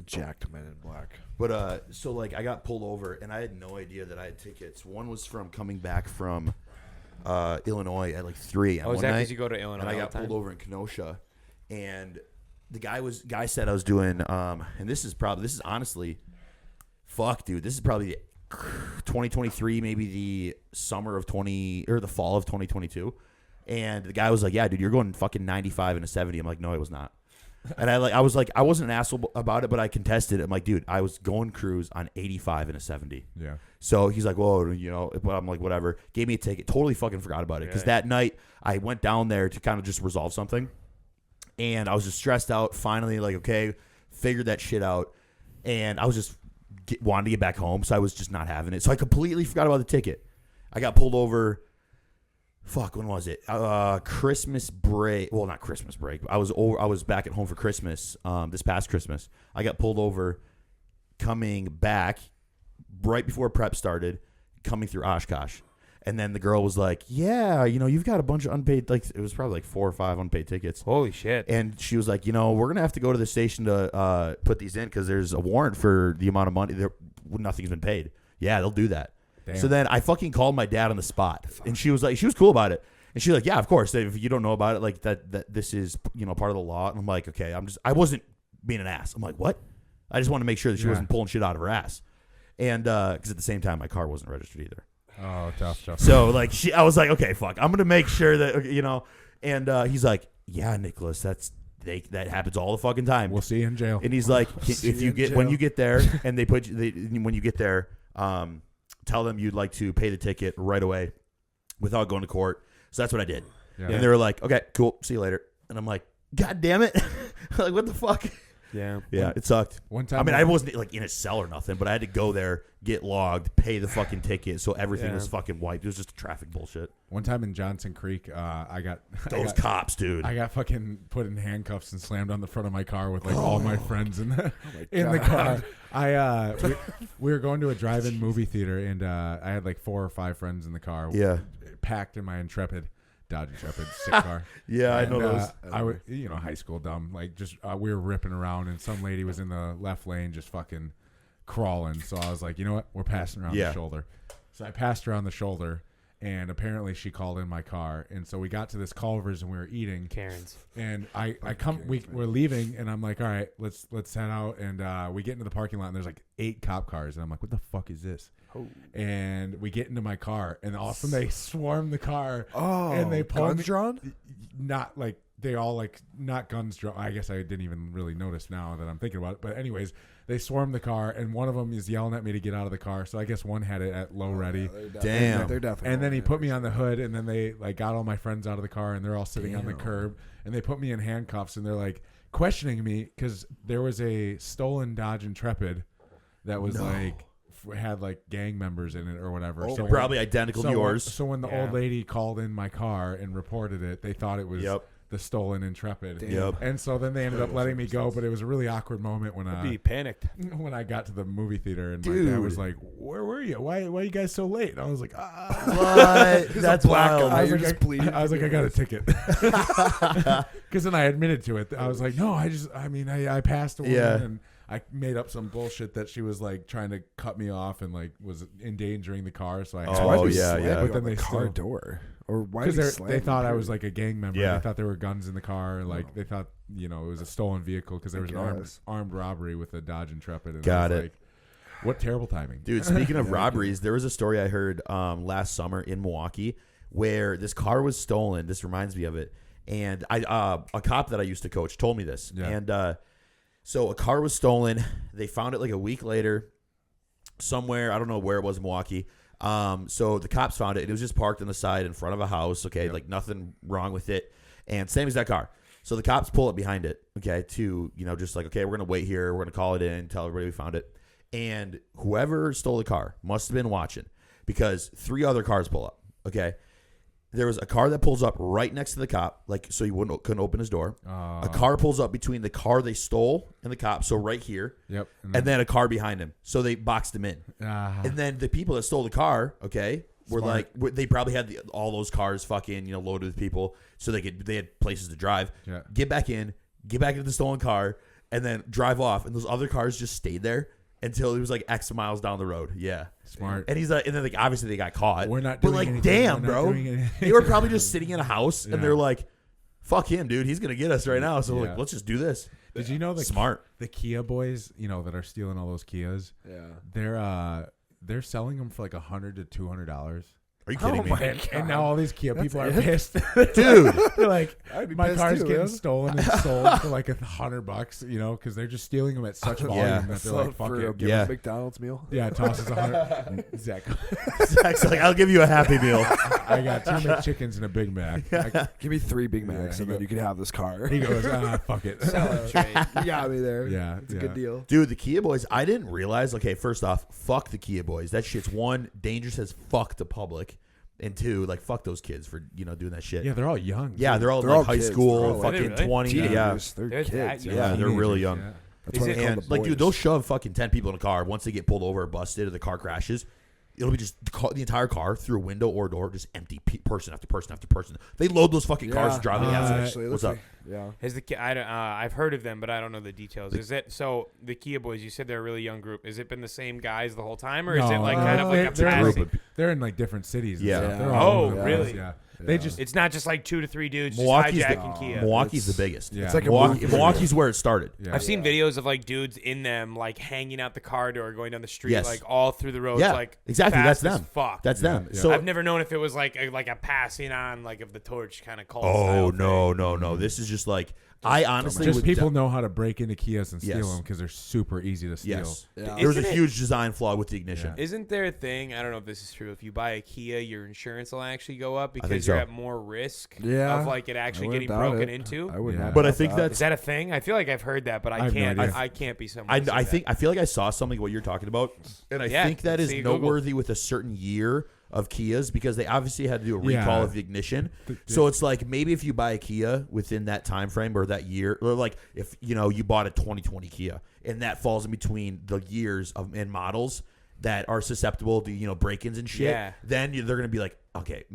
jacked Men in Black. But so like I got pulled over and I had no idea that I had tickets. One was from coming back from Illinois at like 3 a.m. Oh, is one that night, because you go to Illinois? and I got pulled over in Kenosha, and the guy said I was doing and this is honestly, fuck, dude, this is probably 2023, maybe the summer of the fall of 2022, and the guy was like, yeah, dude, you're going fucking 95 and a 70. I'm like, no, I was not. And I was like, I wasn't an asshole about it, but I contested. I'm like, dude, I was going cruise on 85 and a 70. Yeah. So he's like, whoa, but I'm like, whatever. Gave me a ticket. Totally fucking forgot about it. Because that night I went down there to kind of just resolve something. And I was just stressed out. Finally, like, okay, figured that shit out. And I was just wanted to get back home. So I was just not having it. So I completely forgot about the ticket. I got pulled over. Fuck, when was it? Christmas break. Well, not Christmas break. I was back at home for Christmas. This past Christmas, I got pulled over coming back right before prep started, coming through Oshkosh, and then the girl was like, "Yeah, you've got a bunch of unpaid. Like it was probably like 4 or 5 unpaid tickets. Holy shit!" And she was like, we're gonna have to go to the station to put these in because there's a warrant for the amount of money. Nothing's been paid. Yeah, they'll do that. Damn. So then I fucking called my dad on the spot, and she was cool about it, and she's like, yeah, of course, if you don't know about it, like that this is part of the law. And I'm like, okay, I wasn't being an ass. I'm like, what? I just want to make sure that she wasn't pulling shit out of her ass, and because at the same time my car wasn't registered either. Oh, tough. So like I was like, okay, fuck, I'm gonna make sure that and he's like, yeah, Nicholas, that happens all the fucking time. We'll see you in jail. And he's like, when you get there, and when you get there, tell them you'd like to pay the ticket right away without going to court. So that's what I did. Yeah. And they were like, okay, cool, see you later. And I'm like, God damn it. Like, what the fuck? Yeah. Yeah, it sucked. One time, I mean, I wasn't like in a cell or nothing, but I had to go there, get logged, pay the fucking ticket, so everything was fucking wiped. It was just traffic bullshit. One time in Johnson Creek, I got cops, dude. I got fucking put in handcuffs and slammed on the front of my car with like all my friends in the car. We were going to a drive-in movie theater, and I had like 4 or 5 friends in the car. Yeah, packed in my Dodge Intrepid, sick car. Yeah, and, I know those. I was, high school dumb. Like just we were ripping around, and some lady was in the left lane, just fucking crawling. So I was like, you know what? We're passing her on the shoulder. So I passed her on the shoulder, and apparently she called in my car. And so we got to this Culver's, and we were eating. Karen's. And we're leaving, and I'm like, all right, let's head out. And we get into the parking lot, and there's like 8 cop cars, and I'm like, what the fuck is this? Oh. And we get into my car, and all of a sudden they swarm the car. Oh, and they pull guns drawn? Not like they all like not guns drawn. I guess I didn't even really notice now that I'm thinking about it. But anyways, they swarm the car, and one of them is yelling at me to get out of the car. So I guess one had it at low ready. Damn. They're definitely. And then he put me on the hood, and then they like got all my friends out of the car, and they're all sitting on the curb, and they put me in handcuffs, and they're like questioning me because there was a stolen Dodge Intrepid that was had like gang members in it or whatever. So probably identical to yours. So when the old lady called in my car and reported it, they thought it was the stolen Intrepid. Yep. And so then they ended up letting me go, but it was a really awkward moment when I'd be panicked when I got to the movie theater, and my dad was like, "Where were you? Why are you guys so late?" And I was like, What? That's wild. I was like, I got a ticket. Because then I admitted to it. I was like, no, I passed a woman and I made up some bullshit that she was like trying to cut me off and like was endangering the car. So I But then they car door, or why? Because they thought I was like a gang member. Yeah. They thought there were guns in the car, and like they thought it was a stolen vehicle because there was an armed robbery with a Dodge Intrepid. And got it. Like, what terrible timing, dude. Speaking of robberies, there was a story I heard last summer in Milwaukee where this car was stolen. This reminds me of it, and a cop that I used to coach told me this, and. So a car was stolen. They found it like a week later somewhere. I don't know where it was in Milwaukee. So the cops found it. It was just parked on the side in front of a house. Okay, like nothing wrong with it. And same as that car. So the cops pull up behind it, okay, to, just like, okay, we're going to wait here. We're going to call it in, tell everybody we found it. And whoever stole the car must have been watching because 3 other cars pull up, okay? There was a car that pulls up right next to the cop, like so he couldn't open his door. A car pulls up between the car they stole and the cop, so right here. Yep. And then a car behind him, so they boxed him in. And then the people that stole the car, okay, were like they probably had all those cars fucking loaded with people, so they had places to drive. Yeah. Get back into the stolen car. and then drive off, and those other cars just stayed there until he was like X miles down the road. Yeah, smart. And he's like, and then like obviously they got caught. We're not, but doing like, anything. damn, bro, they were probably just sitting in a house, and they're like, "Fuck him, dude. He's gonna get us right now." So like, let's just do this. Did you know the Kia boys, that are stealing all those Kias? Yeah, they're selling them for like $100 to $200. Are you kidding me? And now all these Kia people are pissed, dude. They're like, my car's too, getting stolen and sold for like $100, because they're just stealing them at such volume that they're like, fuck it, give a McDonald's meal. Yeah, tosses $100. Exactly. Zach's like, I'll give you a Happy Meal. I got 2 McChickens and a Big Mac. Give me 3 Big Macs, and then you can have this car. He goes, fuck it. You got me there. Yeah, it's a good deal, dude. The Kia boys, I didn't realize. Okay, first off, fuck the Kia boys. That shit's one, dangerous as fuck to public. And 2, like, fuck those kids for, doing that shit. Yeah, they're all young. Yeah, they're all like high kids. school, They're fucking really? 20. Yeah, They're they're kids. Yeah, they're really young. Yeah. That's why they call them Like, dude, boys. they'll shove fucking 10 people in a car. Once they get pulled over or busted or the car crashes, it'll be just the entire car through a window or door, just empty person after person after person. They load those fucking cars to drive the actually, What's up? Yeah. I've heard of them, but I don't know the details. Is it so the Kia boys? You said they're a really young group. Has it been the same guys the whole time, or is it like kind of like a passing? They're in like different cities. Yeah. They're all over the place, really? Yeah. They just It's not just like 2 to 3 dudes Milwaukee's just hijacking Kia. Milwaukee's the biggest. Yeah. It's like Milwaukee's where it started. Yeah. I've seen videos of like dudes in them like hanging out the car door, going down the street, Yes. like all through the roads, Yeah, like exactly. fast That's as them. Fuck. That's them. Yeah. So I've never known if it was like a passing on like of the torch kind of cult. Oh style thing. no! This is just like I honestly just would people know how to break into Kias and steal Yes. them because they're super easy to steal. Yes, Yeah. there was a Isn't it- huge design flaw with the ignition. Yeah. Isn't there a thing? I don't know if this is true. If you buy a Kia, your insurance will actually go up because think you're so. at more risk Yeah. of like it actually I getting wouldn't doubt broken it. into. I would Yeah. not. But I doubt think that. that's Is that a thing? I feel like I've heard that, but I I have no can't. idea. I can't be someone. I feel like I saw something what you're talking about, and I think that is see, Google. noteworthy with a certain year of Kias because they obviously had to do a recall Yeah. of the ignition. So it's like maybe if you buy a Kia within that time frame or that year, or like if you bought a 2020 Kia and that falls in between the years of and models that are susceptible to break-ins and shit, Yeah. then they're gonna be like, okay,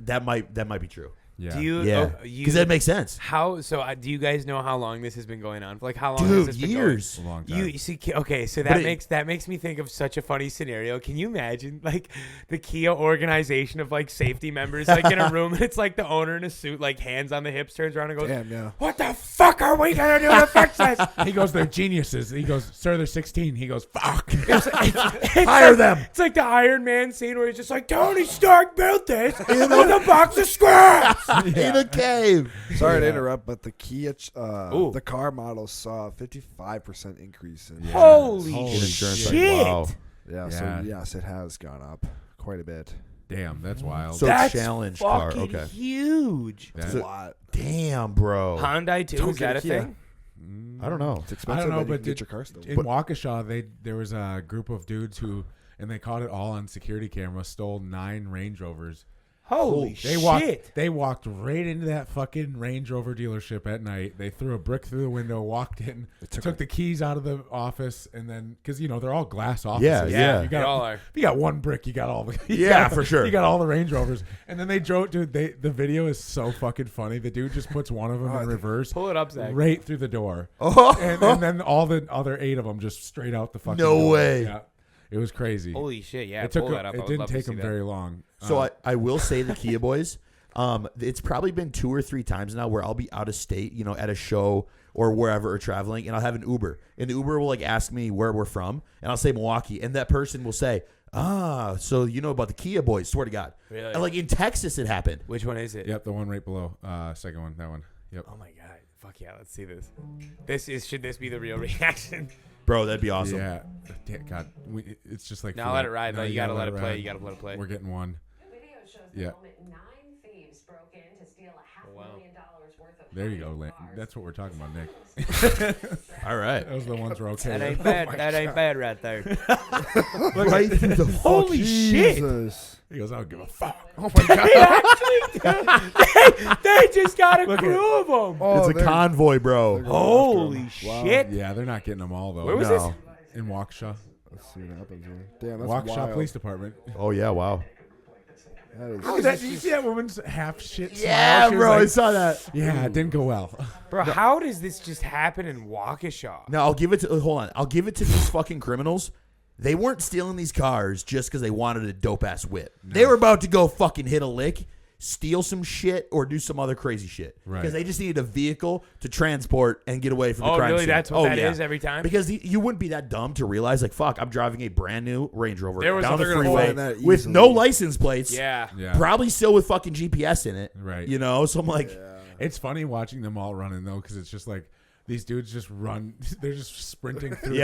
that might be true. Yeah. Do you? Yeah, because that makes sense. How so? Do you guys know how long this has been going on? Like how long Dude, has this been years. a long time. You see, okay, so But that makes me think of such a funny scenario. Can you imagine like the Kia organization of like safety members like in a room and it's like the owner in a suit, like hands on the hips, turns around and goes, Damn, yeah. "What the fuck are we gonna do to fix this?" He goes, they're geniuses. He goes, sir, they're 16. He goes, fuck. It's Hire them. It's like the Iron Man scene where he's just like, Tony Stark built this with a box of scraps. In a cave. Sorry to interrupt, but the Kia, Ooh. the car model saw a 55% increase in. Holy insurance, like, shit! wow. Yeah, Yeah. so yes, it has gone up quite a bit. Damn, that's wild. So That's challenge car. fucking Okay. huge. It's So- a lot. Damn, bro. Hyundai too. Don't Is that a get a Kia. thing? I don't know. It's expensive. I don't know, but you but can get your car still. in Waukesha, there was a group of dudes who, and they caught it all on security camera, stole 9 Range Rovers. Holy They walked right into that fucking Range Rover dealership at night. They threw a brick through the window, walked in, took the keys out of the office, and then because they're all glass offices. Yeah. You They all got are. if you got one brick, you got all the For sure. You got all the Range Rovers, and then they drove. Dude, the video is so fucking funny. The dude just puts one of them in reverse, Pull it up, Zach. right through the door, Oh. and then all the other 8 of them just straight out the fucking. No door. way. Yeah, it was crazy. Holy shit! Yeah, it took. pull that up. I It would didn't love to take see them that. very long. So I will say the Kia boys. It's probably been 2 or 3 times now where I'll be out of state, at a show or wherever or traveling, and I'll have an Uber, and the Uber will like ask me where we're from, and I'll say Milwaukee, and that person will say, so you know about the Kia boys? Swear to God, Really? and like in Texas it happened. Which one is it? Yep, the one right below. Second one, that one. Yep. Oh my god! Fuck yeah! Let's see this. Should this be the real reaction? Bro, that'd be awesome. Yeah. God, it's just like. Now let it ride. Though you gotta let it play. You gotta let it play. We're getting one. The video shows Yeah. the moment 9 thieves broke in to steal $500,000 worth of. There you go, Lane. That's what we're talking about, Nick. All right. Those are the ones we're okay. That with. ain't bad. That ain't bad right there. Right through the Holy shit! Jesus. He goes, I don't give a fuck. Oh my god. They just got a crew of them. It's a they're- convoy, bro. they're going Holy after 'em. Wow. shit! Yeah, they're not getting them all though. Where was No. this? In Waukesha. Let's see what happens here. Damn, that's Waukesha wild. Police Department. Oh yeah, wow. That is, Did you see that woman's half shit smile? Yeah, She was bro, I like, saw that. yeah, it didn't go well. Bro, how does this just happen in Waukesha? No, I'll give it to. Hold on, I'll give it to these fucking criminals. They weren't stealing these cars just because they wanted a dope ass whip. No. They were about to go fucking hit a lick, steal some shit, or do some other crazy shit. Right. Because they just needed a vehicle to transport and get away from the crime really? scene. That's what that is every time? Because you wouldn't be that dumb to realize, like, fuck, I'm driving a brand new Range Rover There was down the other- freeway that with easily. no license plates. Yeah. Probably still with fucking GPS in it. Right. You know? So I'm like, It's funny watching them all running though, because it's just like these dudes just run. They're just sprinting through.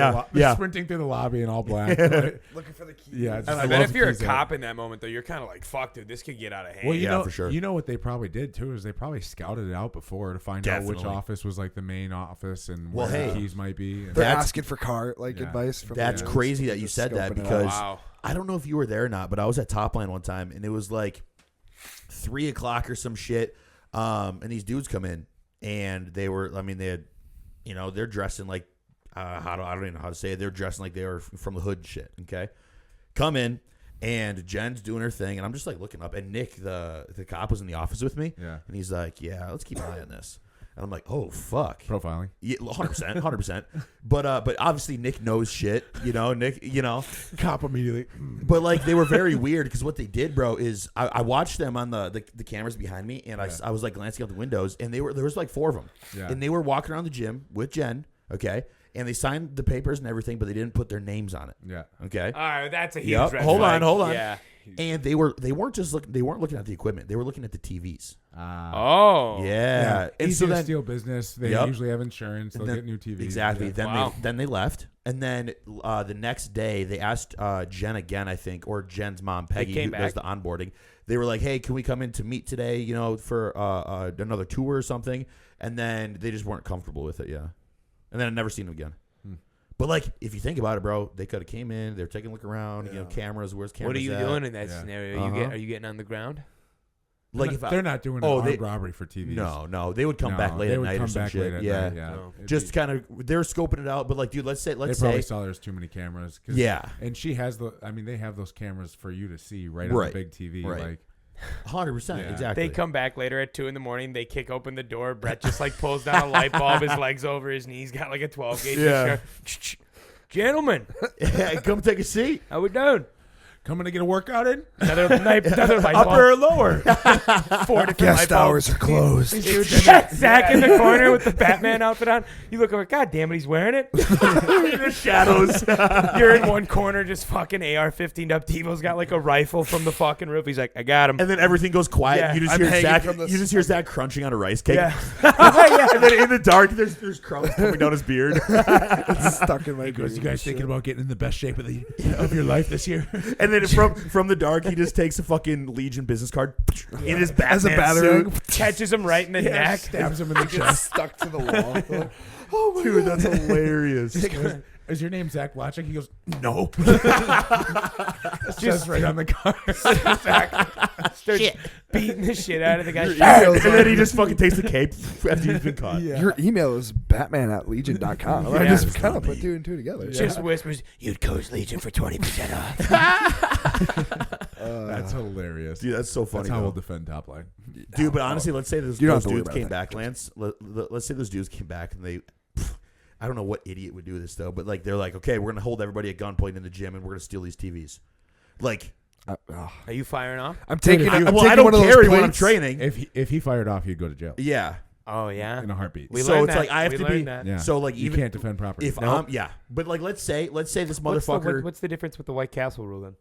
Sprinting through the lobby in all black. Right? looking for the key. Yeah. just I love bet if you're a keys out. cop in that moment, though, you're kind of like, fuck, dude, this could get out of hand. Well, Yeah, for sure. You know what they probably did too is they probably scouted it out before to find out which Definitely. office was like the main office and Well, where hey. the keys might be. And They're That's- asking for car advice from. That's the crazy that you just said that scoping it because out. Wow. I don't know if you were there or not, but I was at Top Line one time and it was like 3 o'clock or some shit. And these dudes come in and they had, you know, they're dressed in like, I don't even know how to say it. They're dressing like they were from the hood and shit. Okay. Come in and Jen's doing her thing and I'm just like looking up and Nick, the cop, was in the office with me. Yeah. And he's like, yeah, let's keep an eye on this. And I'm like, oh, fuck. profiling. Yeah, 100%, 100%. But obviously Nick knows shit, you know. Nick, you know, Cop immediately. but like they were very weird because what they did, bro, is I watched them on the cameras behind me, and I was like glancing out the windows, and there was like 4 of them, Yeah. and they were walking around the gym with Jen, okay, and they signed the papers and everything, but they didn't put their names on it, Yeah. okay. All right, that's a huge Yep. red Hold flag. on. Yeah. And they weren't looking at the equipment, they were looking at the TVs. Oh. Yeah, and Easy so to then steal business. They Yep. usually have insurance. They'll get new TVs. Exactly. Yeah. Then they left, and then the next day they asked Jen again, I think, or Jen's mom Peggy, came who does the back. onboarding. They were like, "Hey, can we come in to meet today? You know, for another tour or something?" And then they just weren't comfortable with it. Yeah, and then I never seen them again. But like, if you think about it, bro, they could have came in. They're taking a look around. You know, cameras. Where's cameras? What are you at? doing in that Yeah. scenario? Uh-huh. Are you getting on the ground? Like if they're not doing an armed robbery for TVs. No, they would come back late they at would night or come some back shit. late at Yeah, night, yeah. No. It'd just be- kind of they're scoping it out. But like, dude, let's They say probably saw there's too many cameras. 'Cause- Yeah. and she has they have those cameras for you to see right on Right. the big TV. Right. Like 100%, Yeah. exactly. They come back later at 2 a.m. They kick open the door. Brett just like pulls down a light bulb. His legs over his knees. Got like a 12 gauge. Yeah. Gentlemen, Come take a seat. how we doing? coming to get a workout in. Another light bulb. Upper or lower? 4 different light Guest bulbs. hours are closed. Zach in the corner with the Batman outfit on. You look over. God damn it, he's wearing it. In the shadows. You're in one corner, just fucking AR-15 up. Devo's got like a rifle from the fucking roof. He's like, I got him. And then everything goes quiet. Yeah. You just I'm hear hanging Zach. from the You just hear Zach crunching on a rice cake. Yeah. And then in the dark, there's crumbs coming down his beard. It's stuck in my He goes, brain you guys and thinking shit. about getting in the best shape of your life this year? And then from the dark, he just takes a fucking Legion business card in his Batman As a battering, suit. Catches him right in the neck. Stabs him in the gets chest. stuck to the wall. Oh my dude, that's hilarious. He goes, is your name Zach Blotchik? He goes, no. It's just right on the car. Starts beating the shit out of the guy. And then he just fucking takes the cape after he's been caught. Your email is batman@legion.com. I Yeah. just kind of put 2 and 2 together. Just whispers, you'd coach Legion for 20% off. That's hilarious. Dude, that's so funny. That's how though. we'll defend top line. Dude, but honestly, let's say those You don't have to worry dudes about came that. back, Lance. Let's say those dudes came back and they. I don't know what idiot would do this though, but like they're like, okay, we're gonna hold everybody at gunpoint in the gym and we're gonna steal these TVs. Like, Are you firing off? I'm taking. I'm well, taking I don't one of those carry when I'm plates. training. If he fired off, he'd go to jail Yeah. Oh, yeah. in a heartbeat. We So learned it's that. like I have We to learned be. that. Yeah. So like you even can't defend property. if I'm but like let's say this motherfucker. What's the difference with the White Castle rule then?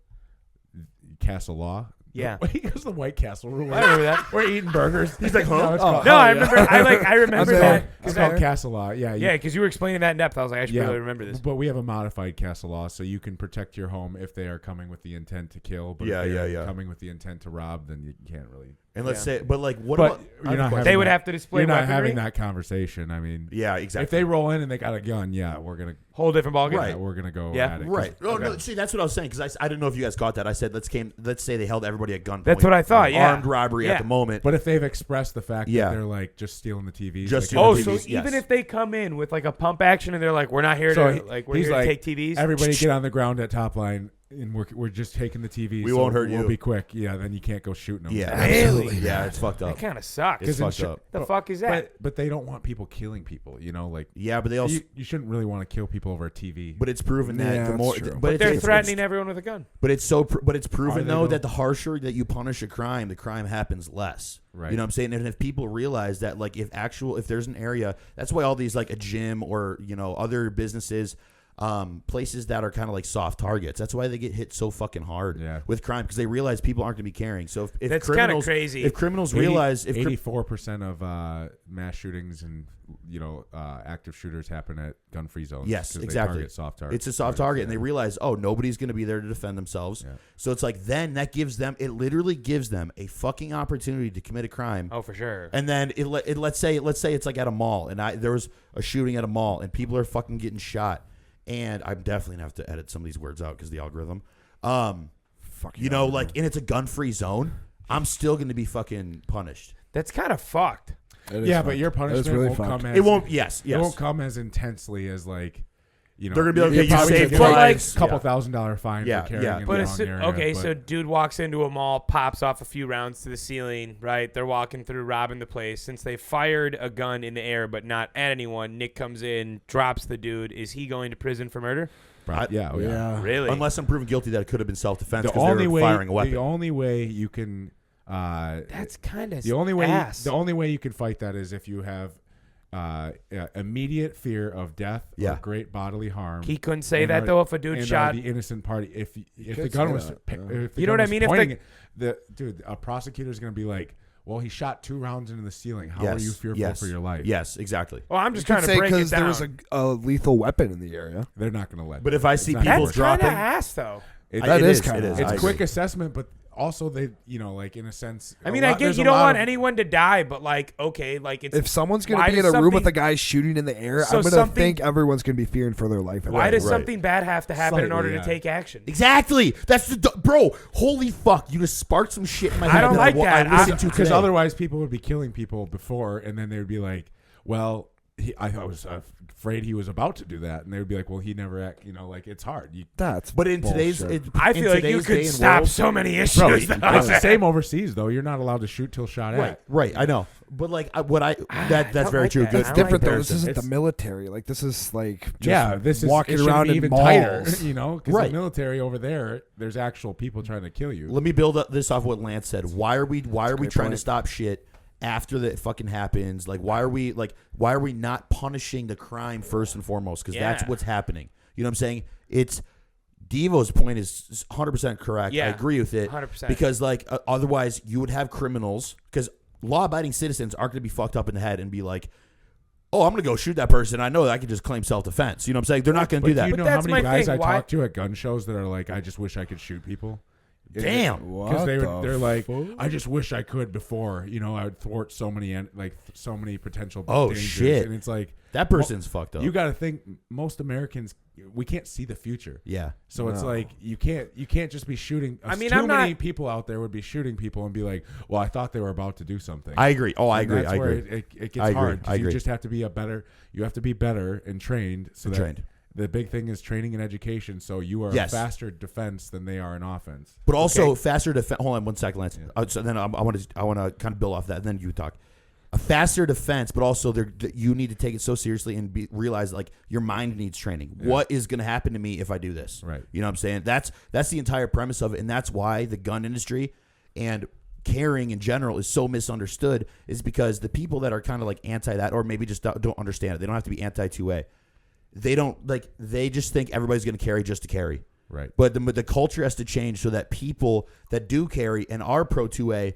Castle Law. Yeah. He goes the White Castle rule. I remember that. We're eating burgers. He's like, huh? No, it's called, No, I remember. I remember Okay. that. it's called Castle Law. Yeah. Yeah, because you were explaining that in depth. I was like, I should Yeah, really remember this. But we have a modified Castle Law, so you can protect your home if they are coming with the intent to kill. But Yeah, if they're yeah. coming with the intent to rob, then you can't really. And let's Yeah. say, but like, what But about? you're not having They would that- have to display You're not weaponry? having that conversation. I mean, Yeah, exactly. if they roll in and they got a gun, yeah, we're gonna Whole different ballgame. Right. yeah, we're gonna go Yeah. at it. Right. Oh, Okay. no, see, that's what I was saying because I didn't know if you guys caught that. I said let's say they held everybody at gunpoint. That's what I thought, yeah. Armed robbery Yeah. at the moment. But if they've expressed the fact Yeah. that they're like just stealing the TVs, Just like, stealing Oh, the so TVs, yes. even if they come in with like a pump action and they're like, we're not here So to like we're he's here like, to take TVs. everybody get on the ground at top line. and we're just taking the TV. We won't hurt We'll you. be quick. Yeah, then you can't go shooting them. Yeah, Really? absolutely. Yeah, it's fucked That up. kind of sucks. It's fucked up. The fuck is that? But they don't want people killing people. You know, like Yeah, but they also. you shouldn't really want to kill people over a TV. But it's proven that Yeah, the that's more. true. But They're it's threatening everyone with a gun. But it's proven they though though? that the harsher that you punish a crime, the crime happens less. Right. You know what I'm saying? And if people realize that, like, if there's an area, that's why all these, like, a gym or, you know, other businesses, places that are kind of like soft targets. That's why they get hit so fucking hard with crime, because they realize people aren't going to be caring. So if That's criminals, kinda crazy. If criminals realize, if 84% of mass shootings and active shooters happen at gun-free zones. Yes, 'cause exactly. They target soft targets. It's a soft target, and they realize, oh, nobody's going to be there to defend themselves. Yeah. So it's like, then that gives them, it literally gives them a fucking opportunity to commit a crime. Oh, for sure. And then let's say it's like at a mall, and there was a shooting at a mall, and people are fucking getting shot. And I'm definitely gonna have to edit some of these words out because the algorithm. You know, like, and it's a gun-free zone. I'm still gonna be fucking punished. That's kind of fucked. Yeah, but your punishment really won't fucked. come as It won't. Yes. It won't come as intensely as, like, you know, They're gonna be like, you're okay, you probably saved gonna get lives. a couple Yeah. $1,000 fine Yeah, for carrying yeah. in But the it's, wrong area. okay, but so dude walks into a mall, pops off a few rounds to the ceiling, right? They're walking through, robbing the place. Since they fired a gun in the air but not at anyone, Nick comes in, drops the dude. Is he going to prison for murder? yeah. Really? Unless I'm proven guilty that it could have been self-defense The because they only were way, firing a weapon. the only way you can, That's kind of the only way, ass. the only way you can fight that is if you have immediate fear of death or great bodily harm. He couldn't say and that are- though if a dude and shot. are the innocent party. If the could gun say was, that, if the You know gun what I was mean? If pointing at- a prosecutor's going to be like, well, he shot 2 rounds into the ceiling. How are you fearful for your life? Yes, exactly. Well, I'm just You trying could to say break it because down. there was a lethal weapon in the area. They're not going to let. But that. if I It's see not people gonna That's work. kind of dropping- ass though. That is kinda- it is. It's I quick agree. assessment, but also they, you know, like in a sense. I mean, I get there's you a don't lot want of- anyone to die, but like, okay, like it's. If someone's going why to be in does a room with something- a guy shooting in the air, So I'm going to something- think everyone's going to be fearing for their life. Why does Right. something bad have to happen in Slightly, order yeah. to take action? Exactly. That's bro. Holy fuck! You just sparked some shit in my head. I don't like that. I listened to Because today. otherwise people would be killing people before, and then they would be like, well, I was afraid he was about to do that, and they would be like, well, he never act, you know, like, it's hard. That's But in today's, bullshit. I in feel like you today's day could and stop world- so many issues. Bro, though. it's the same overseas, though. You're not allowed to shoot till shot at. Right. I know. But like, that's don't very like true. that. Good. I don't different like though. This isn't It's- the military. Like this is like just Yeah, this is walking it should around be in even malls. tighter, you know, because Right. the military over there, there's actual people trying to kill you. Let me build up this off what Lance said. Why are we trying great to point. stop shit after that fucking happens? Like, why are we not punishing the crime first and foremost? Because that's Yeah. what's happening. You know what I'm saying? It's Devo's point is 100% correct. I Yeah, agree with it. 100%. Because like otherwise you would have criminals, because law-abiding citizens aren't going to be fucked up in the head and be like, oh, I'm going to go shoot that person. I know that I can just claim self-defense. You know what I'm saying? They're not going to But do that. you But know how that's many my guys thing. I Why- talk to at gun shows that are like, I just wish I could shoot people. Damn. Because they're like, fuck? I just wish I could before, you know, I would thwart so many so many potential Oh, dangers. shit. And it's like, that person's fucked up. you got to think most Americans, we can't see the future. Yeah. So it's No. like you can't just be shooting. I mean, too I'm many not- people out there would be shooting people and be like, well, I thought they were about to do something. I agree. Oh, I And agree. That's I where agree. it gets I agree. hard. 'cause I agree. You just have to be you have to be better and trained. So And that trained. the big thing is training and education. So you are Yes. a faster defense than they are in offense. But also faster defense. Hold on one second, Lance. So then I want to kind of build off that, and then you talk. A faster defense, but also you need to take it so seriously and realize like your mind needs training. Yeah. What is going to happen to me if I do this? Right. You know what I'm saying? That's the entire premise of it, and that's why the gun industry and carrying in general is so misunderstood. Is because the people that are kind of like anti that, or maybe just don't understand it. They don't have to be anti 2A. They just think everybody's going to carry just to carry. Right. But the culture has to change so that people that do carry and are pro 2A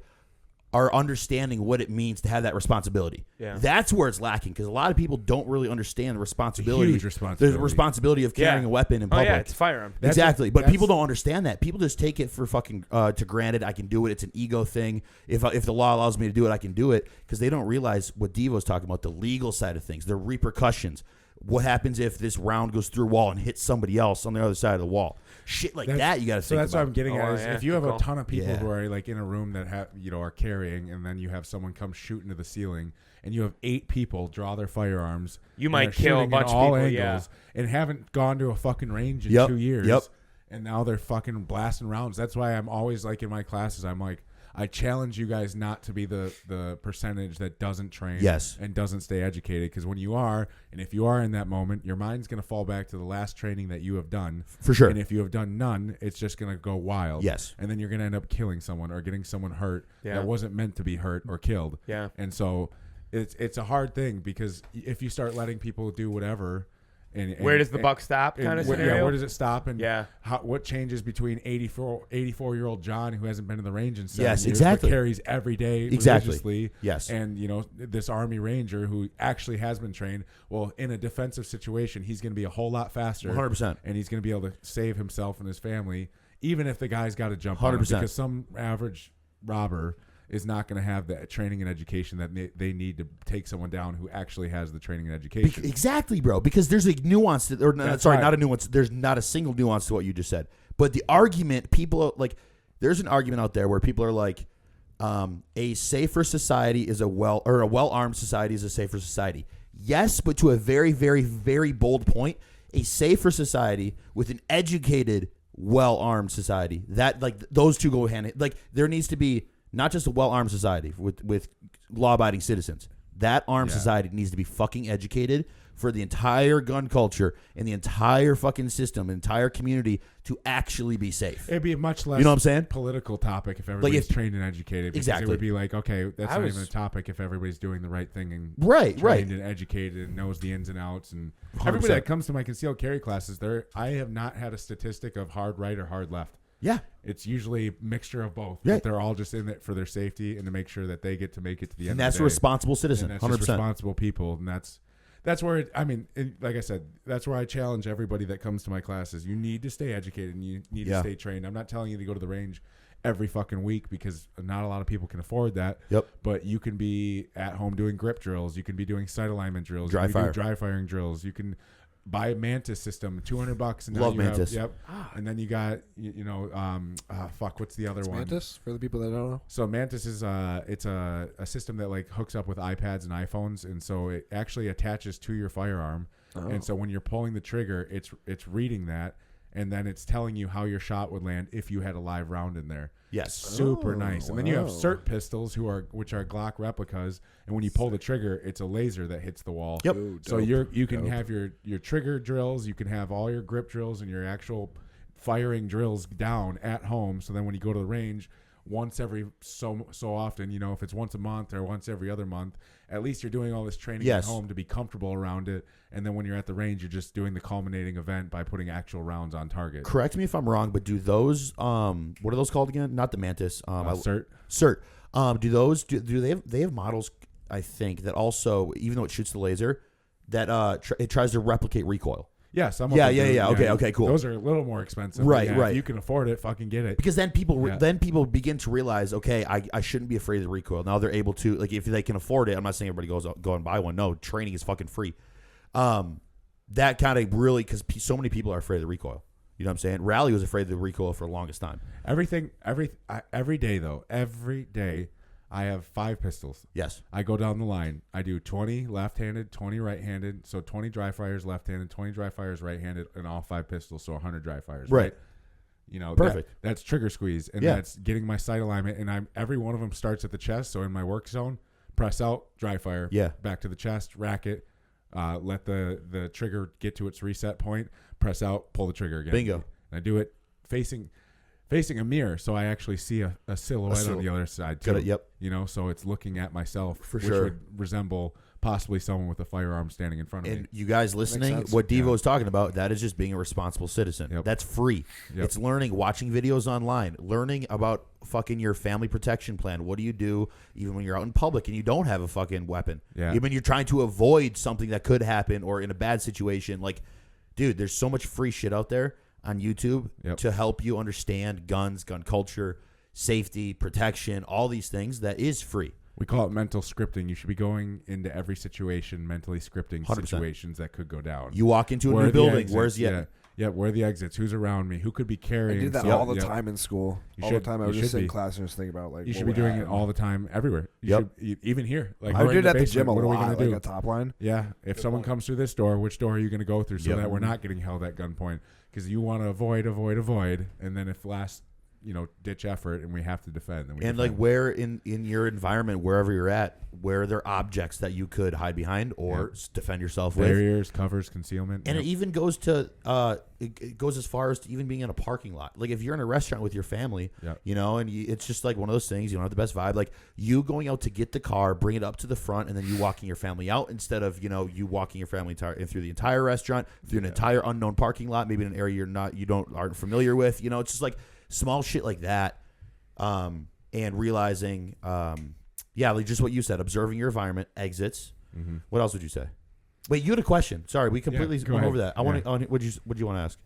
are understanding what it means to have that responsibility. Yeah. That's where it's lacking, because a lot of people don't really understand the responsibility. Huge responsibility. The responsibility of carrying a weapon in Oh public. yeah, it's a firearm. Exactly, but people don't understand that. People just take it for fucking to granted. I can do it. It's an ego thing. If the law allows me to do it, I can do it, because they don't realize what Devo's talking about, the legal side of things, the repercussions. What happens if this round goes through a wall and hits somebody else on the other side of the wall? Shit like that you got to So think that's about. what I'm getting Oh, at. Is yeah, if you have good a call. ton of people Yeah. who are like in a room that are carrying, and then you have someone come shoot into the ceiling, and you have 8 people draw their firearms, You and might are kill a shooting bunch at of all people, angles, yeah. and haven't gone to a fucking range in Yep, 2 years. yep. and now they're fucking blasting rounds. That's why I'm always like in my classes, I'm like, I challenge you guys not to be the percentage that doesn't train and doesn't stay educated, because when you are, and if you are in that moment, your mind's going to fall back to the last training that you have done. For sure. And if you have done none, it's just going to go wild. Yes. And then you're going to end up killing someone or getting someone hurt that wasn't meant to be hurt or killed. Yeah. And so it's a hard thing, because if you start letting people do whatever, and where does the buck stop kind of scenario? Yeah, where does it stop? And yeah, what changes between 84-year-old John, who hasn't been in the range in 7 years, exactly. but carries every day religiously, yes, and this Army Ranger who actually has been trained. Well, in a defensive situation, he's going to be a whole lot faster, 100%, and he's going to be able to save himself and his family, even if the guy's got to jump 100%, on him, because some average robber is not going to have the training and education that they need to take someone down who actually has the training and education. Exactly, bro. Because there's a nuance to, or not a nuance. There's not a single nuance to what you just said. But the argument, people are like, there's an argument out there where people are like, a safer society is a well-armed society is a safer society. Yes, but to a very, very, very bold point, a safer society with an educated, well-armed society, that like those two go hand in hand. Like there needs to be not just a well-armed society with law-abiding citizens. That armed society needs to be fucking educated for the entire gun culture and the entire fucking system, entire community to actually be safe. It'd be a much less, you know what I'm saying, political topic if everybody's trained and educated. Exactly. It would be like, okay, that's not even a topic if everybody's doing the right thing and trained and educated and knows the ins and outs. And 100%. Everybody that comes to my concealed carry classes, I have not had a statistic of hard right or hard left. Yeah. It's usually a mixture of both. Yeah. But they're all just in it for their safety and to make sure that they get to make it to the end of the day. And that's a responsible citizen, and 100%. Just responsible people. And that's where, like I said, that's where I challenge everybody that comes to my classes. You need to stay educated and you need to stay trained. I'm not telling you to go to the range every fucking week, because not a lot of people can afford that. Yep. But you can be at home doing grip drills. You can be doing sight alignment drills. Dry firing drills. You can buy a Mantis system, $200, and now love Mantis. And then you got what's the other one? Mantis, for the people that don't know. So Mantis is it's a system that like hooks up with iPads and iPhones, and so it actually attaches to your firearm. And so when you're pulling the trigger, it's reading that, and then it's telling you how your shot would land if you had a live round in there. Yes. Super nice. And then you have CERT pistols, which are Glock replicas, and when you pull the trigger, it's a laser that hits the wall. Yep. Ooh, so you can have your trigger drills, you can have all your grip drills and your actual firing drills down at home. So then when you go to the range, once every so often, if it's once a month or once every other month, at least you're doing all this training at home to be comfortable around it. And then when you're at the range, you're just doing the culminating event by putting actual rounds on target. Correct me if I'm wrong, but do those what are those called again? Not the Mantis. CERT. CERT. Do they have models, I think, that also, even though it shoots the laser, that it tries to replicate recoil. Yes, I'm Okay, cool. Those are a little more expensive. Right. If you can afford it, fucking get it. Because then people begin to realize, okay, I shouldn't be afraid of the recoil. Now they're able to, like, if they can afford it. I'm not saying everybody go and buy one. No, training is fucking free. That kind of really, because so many people are afraid of the recoil. You know what I'm saying? Rally was afraid of the recoil for the longest time. Every day, I have 5 pistols. Yes. I go down the line. I do 20 left-handed, 20 right-handed. So 20 dry fires left-handed, 20 dry fires right-handed, and all 5 pistols. So 100 dry fires. Right. Perfect. That's trigger squeeze, and that's getting my sight alignment. And every one of them starts at the chest. So in my work zone, press out, dry fire. Yeah. Back to the chest, rack it. Let the trigger get to its reset point. Press out, pull the trigger again. Bingo. And I do it facing a mirror, so I actually see a silhouette on the other side too. Got it, yep. So it's looking at myself, which would resemble possibly someone with a firearm standing in front of me. And you guys listening, what Devo is talking about, that is just being a responsible citizen. Yep. That's free. Yep. It's learning, watching videos online, learning about fucking your family protection plan. What do you do even when you're out in public and you don't have a fucking weapon? Yeah. Even when you're trying to avoid something that could happen or in a bad situation. Like, dude, there's so much free shit out there on YouTube to help you understand guns, gun culture, safety, protection, all these things. That is free. We call it mental scripting. You should be going into every situation, mentally scripting 100%. Situations that could go down. You walk into a new building. Where's the where are the exits? Who's around me? Who could be carrying? I did that all the time in school. The time I would just sit in class and just think about, like, you should be doing it all the time everywhere. You should, even here. Like, I did at the gym a lot. What are we lot, gonna do? like a top line. Yeah. If someone comes through this door, which door are you going to go through so that we're not getting held at gunpoint? because you want to avoid, and then if last ditch effort and we have to defend, then we and defend. like where in your environment, wherever you're at, where are there objects that you could hide behind or defend yourself with? Barriers, covers, concealment, and it even goes to it goes as far as to even being in a parking lot. Like if you're in a restaurant with your family, and it's just like one of those things. You don't have the best vibe. Like you going out to get the car, bring it up to the front, and then you walking your family out instead of you walking your family through the entire restaurant, through an entire unknown parking lot, maybe in an area you aren't familiar with. It's just like small shit like that, and realizing, like just what you said, observing your environment, exits. Mm-hmm. What else would you say? Wait, you had a question. Sorry, we completely went over that. What do you want to ask?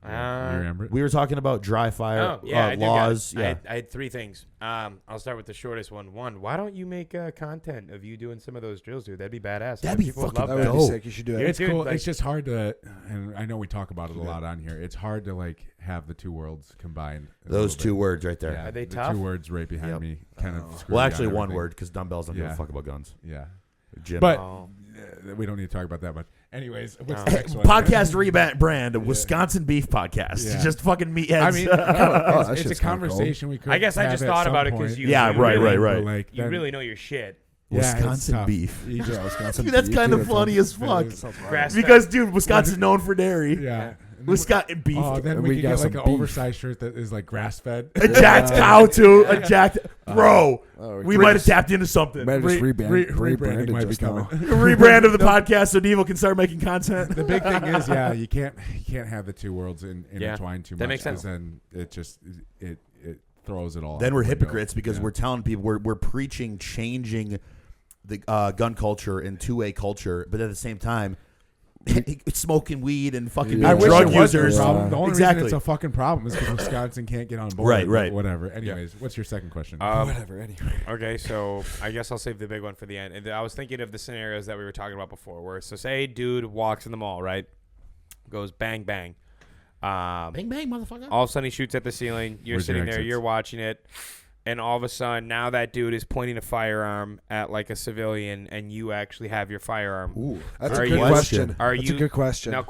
You remember it? We were talking about dry fire laws. I had 3 things. I'll start with the shortest one. One, why don't you make content of you doing some of those drills, dude? That'd be badass. That'd be fucking dope. That would be sick. You should do it. It's cool. Like, it's just hard to, and I know we talk about it a lot on here. It's hard to like have the 2 worlds combined. Those 2 words right there. Are they the tough? 2 words right behind me kind of. Well, actually, 1 word because dumbbells don't give a fuck about guns. Yeah. Gym. But we don't need to talk about that much. Anyways, what's the next one? Podcast rebrand, Wisconsin Beef Podcast. Yeah. Just fucking meatheads. I mean, it's a conversation we could. I guess I just thought about it because you. Yeah, right. Like, you really know your shit. Wisconsin beef. Wisconsin Dude, that's beef, kind of dude, funny as fuck. Grass-fed. Because, dude, Wisconsin's known for dairy. Yeah. Wisconsin beef. Oh, then we could get like an oversized shirt that is like grass fed. A jacked cow too. A jacked bro. We might have tapped into something. Might have just rebranding might be just coming. Rebrand of the podcast so Devo can start making content. The big thing is, you can't have the 2 worlds intertwined too much. That makes sense. Then it just it throws it all. Then out we're the hypocrites window. because we're telling people we're preaching changing the gun culture into a culture, but at the same time, smoking weed and fucking I wish drug it wasn't users. a problem. The only Exactly. reason it's a fucking problem is because Wisconsin can't get on board. Right. Whatever. Anyways, what's your second question? Whatever. Anyway. Okay, so I guess I'll save the big one for the end. And I was thinking of the scenarios that we were talking about before, where say dude walks in the mall, right? Goes bang bang. Bang bang, motherfucker. All of a sudden he shoots at the ceiling. You're Where's your sitting there, exits? you're watching it. And all of a sudden, now that dude is pointing a firearm at like a civilian, and you actually have your firearm. Ooh, that's Are a good you- question. Are That's you- a good question. Now,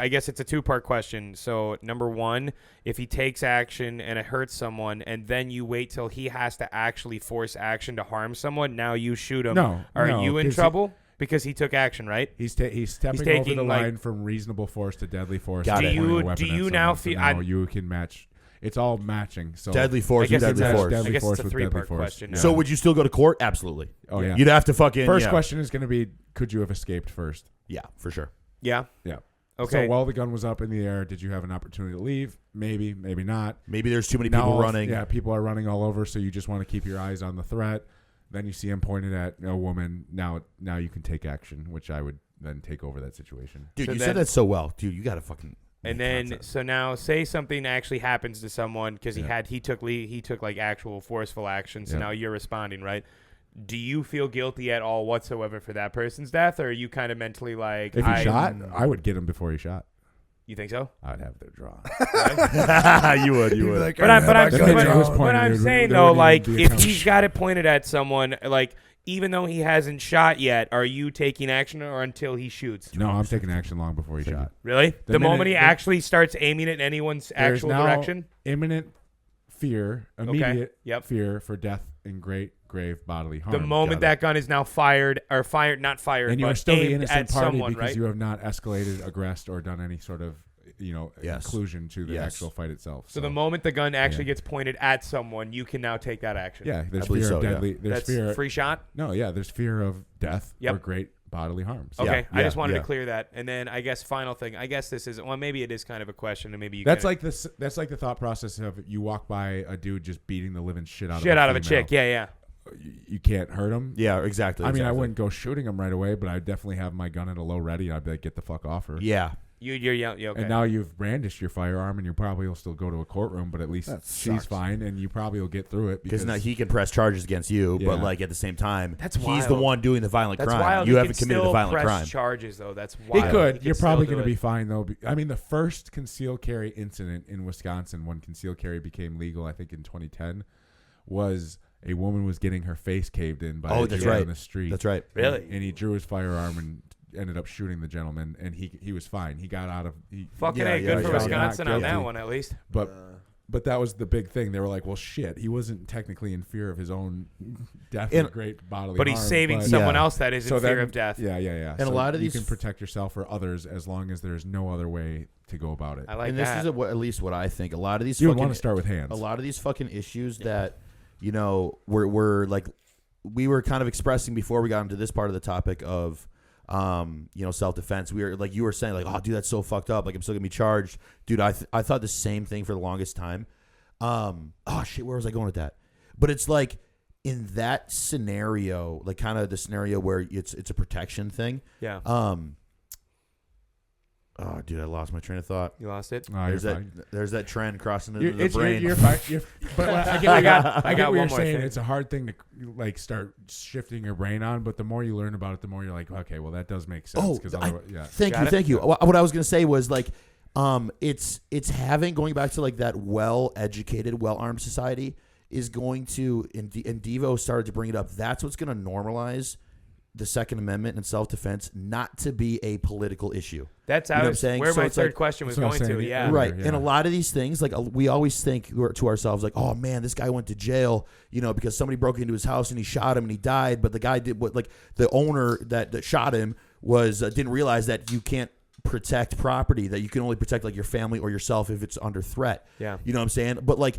I guess it's a 2-part question. So, number 1, if he takes action and it hurts someone, and then you wait till he has to actually force action to harm someone, now you shoot him. No, Are no, you in 'cause trouble? Because he took action, right? He's stepping over taking, the like- line from reasonable force to deadly force. Got and it. pointing a weapon Do at you someone. now So feel- now you can match. It's all matching. So Deadly force I guess with it's deadly a- force. deadly I guess force it's a with 3-part deadly force. question. Yeah. So would you still go to court? Absolutely. Oh yeah. You'd have to fucking First question is going to be, could you have escaped first? Yeah, for sure. Yeah. Yeah. Okay. So while the gun was up in the air, did you have an opportunity to leave? Maybe, maybe not. Maybe there's too many Now people all- running. Yeah, people are running all over, so you just want to keep your eyes on the threat. Then you see him pointed at a woman. Now you can take action, which I would then take over that situation. Dude, So you then- said that so well. Dude, you got to fucking. And then, so now, say something actually happens to someone because he took like actual forceful action. So Yeah. now you're responding, right? Do you feel guilty at all whatsoever for that person's death, or are you kind of mentally like, If he shot, I would get him before he shot. You think so? I'd have their draw. you would. Like, But I'm There saying would though, even like be a if count. he's got it pointed at someone, like even though he hasn't shot yet, are you taking action or until he shoots? No, I'm taking action long before he shot. Really? The moment minute- he actually starts aiming at anyone's There's actual now direction? imminent fear, immediate Yep. fear for death and great grave bodily harm. The moment that gun is now fired, not fired, and you but are still the aimed innocent at party someone, because right? you have not escalated, aggressed, or done any sort of Yes. inclusion to the Yes. actual fight itself. So the moment the gun actually Yeah. gets pointed at someone, you can now take that action. yeah, there's I believe fear so, of yeah. deadly. There's That's fear. free shot. No, yeah, there's fear of death Yep. or great bodily harm. So Okay, I yeah, just wanted yeah. to clear that. And then I guess final thing. I guess this is maybe it is kind of a question, and maybe you that's can like this. That's like the thought process of you walk by a dude just beating the living shit out of a female. chick. Yeah. You can't hurt him. Yeah, exactly. I mean, I exactly. wouldn't go shooting him right away, but I'd definitely have my gun at a low ready. I'd be like, get the fuck off her. Yeah. You're young. Okay. And now you've brandished your firearm, and you probably will still go to a courtroom, but at least That she's sucks. fine, and you probably will get through it Because because now he can press charges against you, but Yeah. like at the same time, That's he's the wild. one doing the violent That's crime. wild. You He haven't can committed a still violent press crime. charges though. That's it wild. could. He You're still probably do going to it. be fine though. I mean, the first concealed carry incident in Wisconsin, when concealed carry became legal, I think in 2010, was a woman was getting her face caved in by a that's dude right. on the street. That's right. Really? And he drew his firearm and ended up shooting the gentleman, and he was fine. He got out of Fucking A, good for Wisconsin on that one at least. But that was the big thing. They were like, well, shit, he wasn't technically in fear of his own death and great bodily but he's harm, saving someone else that is in fear of death. Yeah. And so a lot of you these can protect yourself or others as long as there's no other way to go about it. I like and that. this is at least what I think. A lot of these you would want to start with hands. A lot of these fucking issues that, we're like, we were kind of expressing before we got into this part of the topic of, self-defense. We were like, you were saying like, oh, dude, that's so fucked up. Like, I'm still gonna be charged. Dude, I thought the same thing for the longest time. Where was I going with that? But it's like in that scenario, like kind of the scenario where it's a protection thing. Yeah. Oh, dude, I lost my train of thought. You lost it? There's that trend crossing into the brain. You're fine. But I get what one you're more saying. thing. It's a hard thing to like start shifting your brain on. But the more you learn about it, the more you're like, okay, well, that does make sense. Thank you. What I was gonna say was like, it's having going back to like that well-educated, well-armed society is going to, and Devo started to bring it up. That's what's going to normalize the Second Amendment and self-defense not to be a political issue. That's what I'm saying. Where So my it's third like- question was That's what going I'm to. saying. Yeah. Right. Yeah. And a lot of these things, like we always think to ourselves, like, oh man, this guy went to jail, because somebody broke into his house and he shot him and he died. But the guy did what, like the owner that shot him was didn't realize that you can't protect property, that you can only protect like your family or yourself if it's under threat. Yeah. You know what I'm saying? But like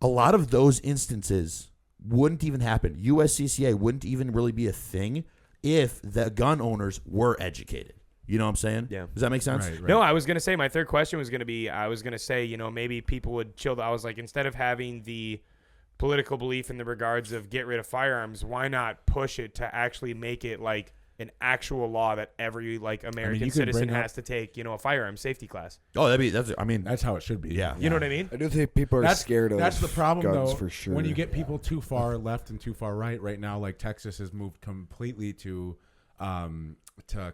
a lot of those instances wouldn't even happen. USCCA wouldn't even really be a thing if the gun owners were educated. You know what I'm saying? Yeah. Does that make sense? Right. No, I was going to say my third question was going to be, maybe people would chill. I was like, instead of having the political belief in the regards of get rid of firearms, why not push it to actually make it like an actual law that every like American citizen has to take, a firearm safety class. Oh, that's how it should be. Yeah. You know what I mean? I do think people are scared of That's the problem, guns though. for sure. When you get people too far left and too far right now, like Texas has moved completely to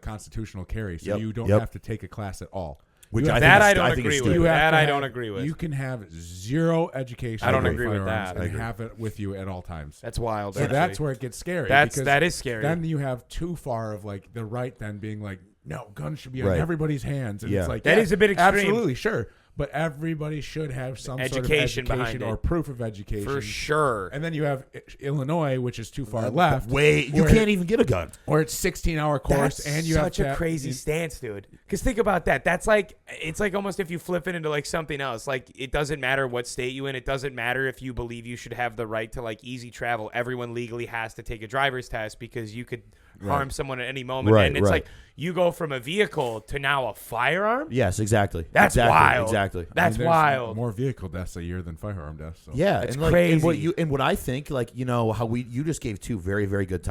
constitutional carry, so you don't have to take a class at all. Which I don't agree with. I don't agree with. You can have zero education. I don't agree with that. And have it with you at all times. That's wild. So that's where it gets scary. That is scary. Then you have too far of like the right then being like, no, guns should be on everybody's hands. And it's like, that is a bit extreme. Absolutely, sure. But everybody should have some education sort of behind education or it. proof of education. For sure. And then you have Illinois, which is too far left. You can't even get a gun. Or it's 16-hour course, That's and you such have a crazy stance, dude. Because think about that. That's like, it's like almost if you flip it into like something else. Like it doesn't matter what state you in. It doesn't matter if you believe you should have the right to like easy travel. Everyone legally has to take a driver's test because you could harm someone at any moment. Right, and it's like you go from a vehicle to now a firearm. Yes, exactly. That's wild. Exactly. That's wild. More vehicle deaths a year than firearm deaths. So. Yeah, it's and crazy. And what I think, like how you just gave two very very good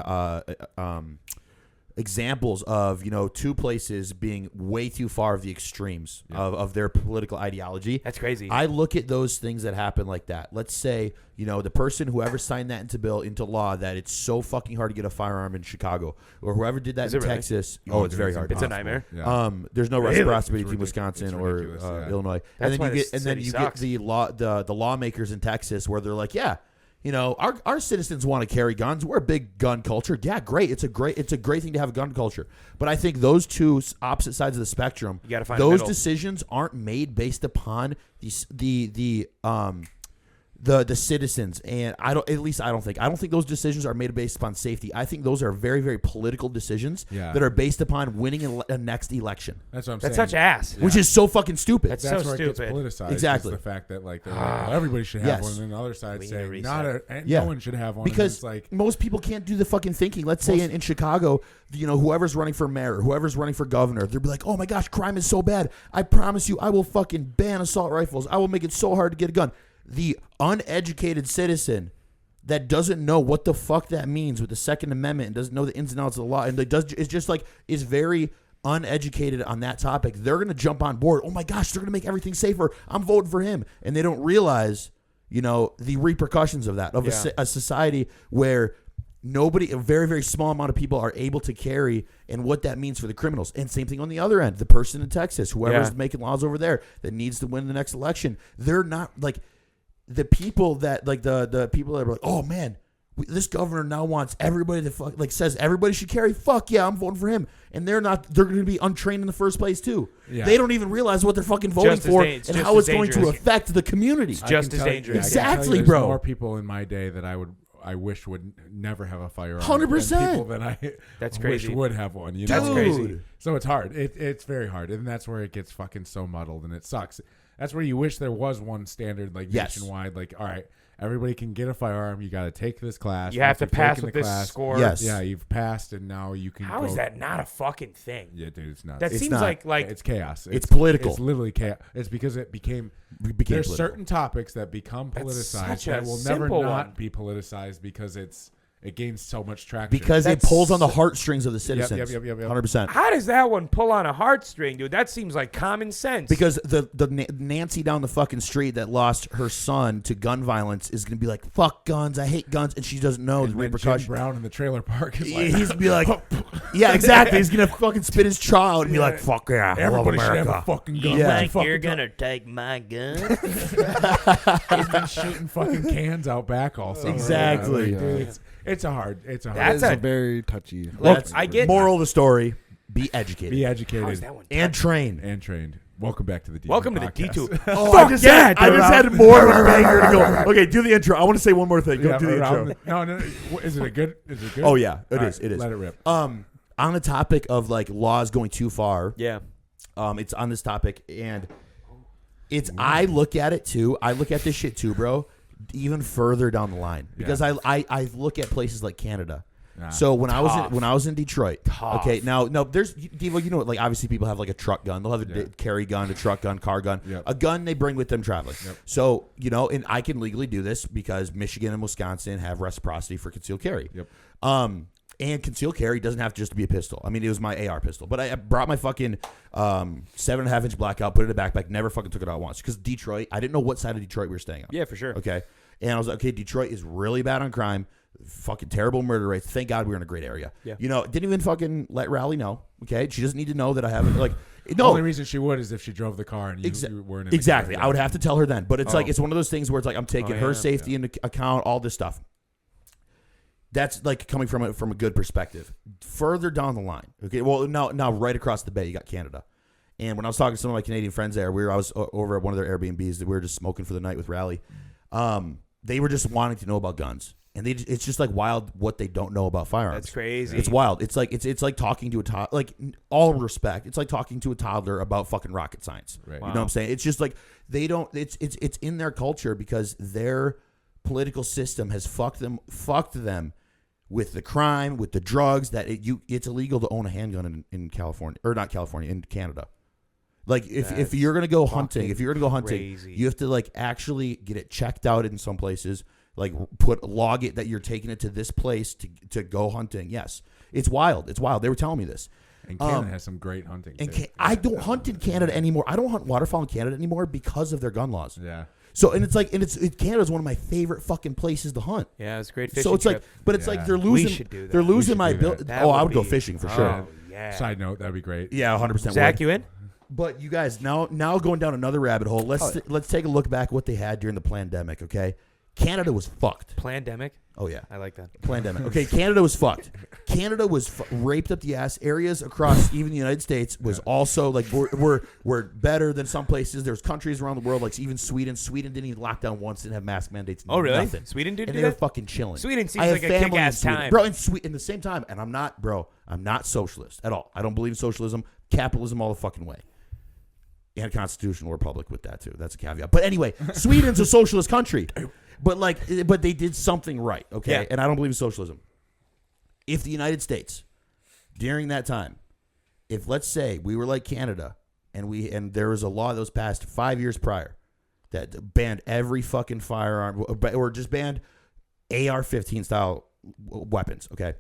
examples of two places being way too far of the extremes of their political ideology. That's crazy. I look at those things that happen like that. Let's say the person whoever signed that into law that it's so fucking hard to get a firearm in Chicago, or whoever did that in Texas. Oh, it's very hard. It's a nightmare. Yeah. There's no Really? reciprocity between Wisconsin or Illinois. That's why and then you get the lawmakers in Texas where they're like, our citizens want to carry guns. We're a big gun culture. Yeah, great. It's a great thing to have a gun culture. But I think those two opposite sides of the spectrum, you gotta find those the middle. decisions aren't made based upon the citizens, and I don't think those decisions are made based upon safety. I think those are very very political decisions that are based upon winning a next election. That's what I'm That's saying. such ass. Which is so fucking stupid. That's That's so where it gets stupid. politicized. Exactly. Is the fact that like everybody should have Yes. one, and then the other side We need saying a no one should have one. Because and it's like most people can't do the fucking thinking. Let's say in Chicago, whoever's running for mayor, whoever's running for governor, they'll be like, oh my gosh, crime is so bad. I promise you, I will fucking ban assault rifles. I will make it so hard to get a gun. The uneducated citizen that doesn't know what the fuck that means with the Second Amendment and doesn't know the ins and outs of the law and is very uneducated on that topic, they're going to jump on board. Oh my gosh, they're going to make everything safer. I'm voting for him. And they don't realize, the repercussions of that, of a society where a very, very small amount of people are able to carry and what that means for the criminals. And same thing on the other end, the person in Texas, whoever's making laws over there that needs to win the next election, they're not like the people that like the people that are like, oh man, This governor now wants everybody to says everybody should carry. Fuck yeah, I'm voting for him. And they're going to be untrained in the first place too. Yeah. They don't even realize what they're fucking voting for and how it's going to affect the community. It's just as dangerous. Exactly, bro. More people in my day that I wish would never have a firearm. 100%. People that that's crazy. Wish would have one. You know? That's crazy. So it's hard. It's very hard, and that's where it gets fucking so muddled, and it sucks. That's where you wish there was one standard nationwide. Like, all right, everybody can get a firearm. You got to take this class. You have to pass with this score. Yes. Yeah, you've passed, and now you can. How is that not a fucking thing? Yeah, dude, it's not. That it's seems not. like it's chaos. It's political. It's literally chaos. It's because it became there's political. certain topics that become politicized that will never not be politicized because it gains so much traction. Because it pulls on the heartstrings of the citizens. Yep. 100%. How does that one pull on a heartstring, dude? That seems like common sense. Because the Nancy down the fucking street that lost her son to gun violence is going to be like, fuck guns, I hate guns, and she doesn't know the repercussions. Jim Brown in the trailer park is like, he's going to be like, yeah, exactly. He's going to fucking spit his chaw out and be like, fuck yeah, I love everybody should America. have a fucking gun. Yeah. Think you're gonna take my gun? He's been shooting fucking cans out back all summer. Exactly. Yeah. Dude, it's a hard. That's a very touchy. I get moral of the story: be educated, Be How is educated that one and trained. and trained. Welcome back to the D2 Welcome to the podcast. D2. Oh, Fuck I just yeah, had more of a banger to go. Okay, do the intro. I want to say one more thing. Go Yeah, do the around intro. No. Is it a good? Is it good? Oh yeah, it All is. right, It is. Let it rip. On the topic of like laws going too far. Yeah. It's on this topic, and it's I look at it too. I look at this shit too, bro. Even further down the line, because I look at places like Canada. So when I was in Detroit, okay, now there's Devo, you know what? Like obviously people have like a truck gun. They'll have a carry gun, a truck gun, car gun, a gun they bring with them traveling. So and I can legally do this because Michigan and Wisconsin have reciprocity for concealed carry. And concealed carry doesn't have to just be a pistol. I mean, it was my AR pistol. But I brought my fucking 7.5-inch blackout, put it in a backpack, never fucking took it out once. Because Detroit, I didn't know what side of Detroit we were staying on. Yeah, for sure. Okay. And I was like, okay, Detroit is really bad on crime. Fucking terrible murder rates. Thank God we were in a great area. Yeah. Didn't even fucking let Riley know. Okay. She doesn't need to know that I haven't, no. The only reason she would is if she drove the car and you weren't in the Exactly. car. I would have to tell her then. But it's like, it's one of those things where it's like, I'm taking her safety into account, all this stuff. That's like coming from a good perspective. Further down the line, okay. Well, now right across the bay, you got Canada. And when I was talking to some of my Canadian friends there, I was over at one of their Airbnbs that we were just smoking for the night with Rally. They were just wanting to know about guns, and it's just like wild what they don't know about firearms. That's crazy. It's wild. It's like talking to a toddler. Like all respect, it's like talking to a toddler about fucking rocket science. Right. You know what I'm saying? It's just like they don't. It's in their culture because their political system has fucked them with the crime, with the drugs, that it's illegal to own a handgun in California, or not California, in Canada. Like if you're gonna go hunting, crazy. you have to like actually get it checked out in some places, like log it that you're taking it to this place to go hunting. Yes, it's wild. It's wild. They were telling me this. And Canada has some great hunting. And I don't hunt in Canada anymore. I don't hunt waterfowl in Canada anymore because of their gun laws. Yeah. So Canada's one of my favorite fucking places to hunt. Yeah, it's a great fishing So it's trip. like, but it's like they're We losing. should do that. They're losing should my do ability. that. Oh, I would go That would fishing for be- sure. Oh, yeah. Side note, that'd be great. Yeah, 100%. Zach, you in? But you guys, now going down another rabbit hole. Let's take a look back what they had during the pandemic. Okay, Canada was fucked. Plandemic? Oh yeah, I like that. pandemic. Okay, Canada was fucked. Canada was raped up the ass. Areas across even the United States was also like were better than some places. There's countries around the world like even Sweden. Sweden didn't even lock down once. Didn't have mask mandates. Oh really? Nothing. Sweden did And do they were that? fucking chilling. Sweden seems I have like a family in kick-ass Sweden. time. bro. In the same time, and I'm not socialist at all. I don't believe in socialism, capitalism all the fucking way. And constitutional republic with that too. That's a caveat. But anyway, Sweden's a socialist country. But they did something right, okay? Yeah. And I don't believe in socialism. If the United States during that time, if let's say we were like Canada and there was a law that was passed 5 years prior that banned every fucking firearm or just banned AR-15 style weapons, okay?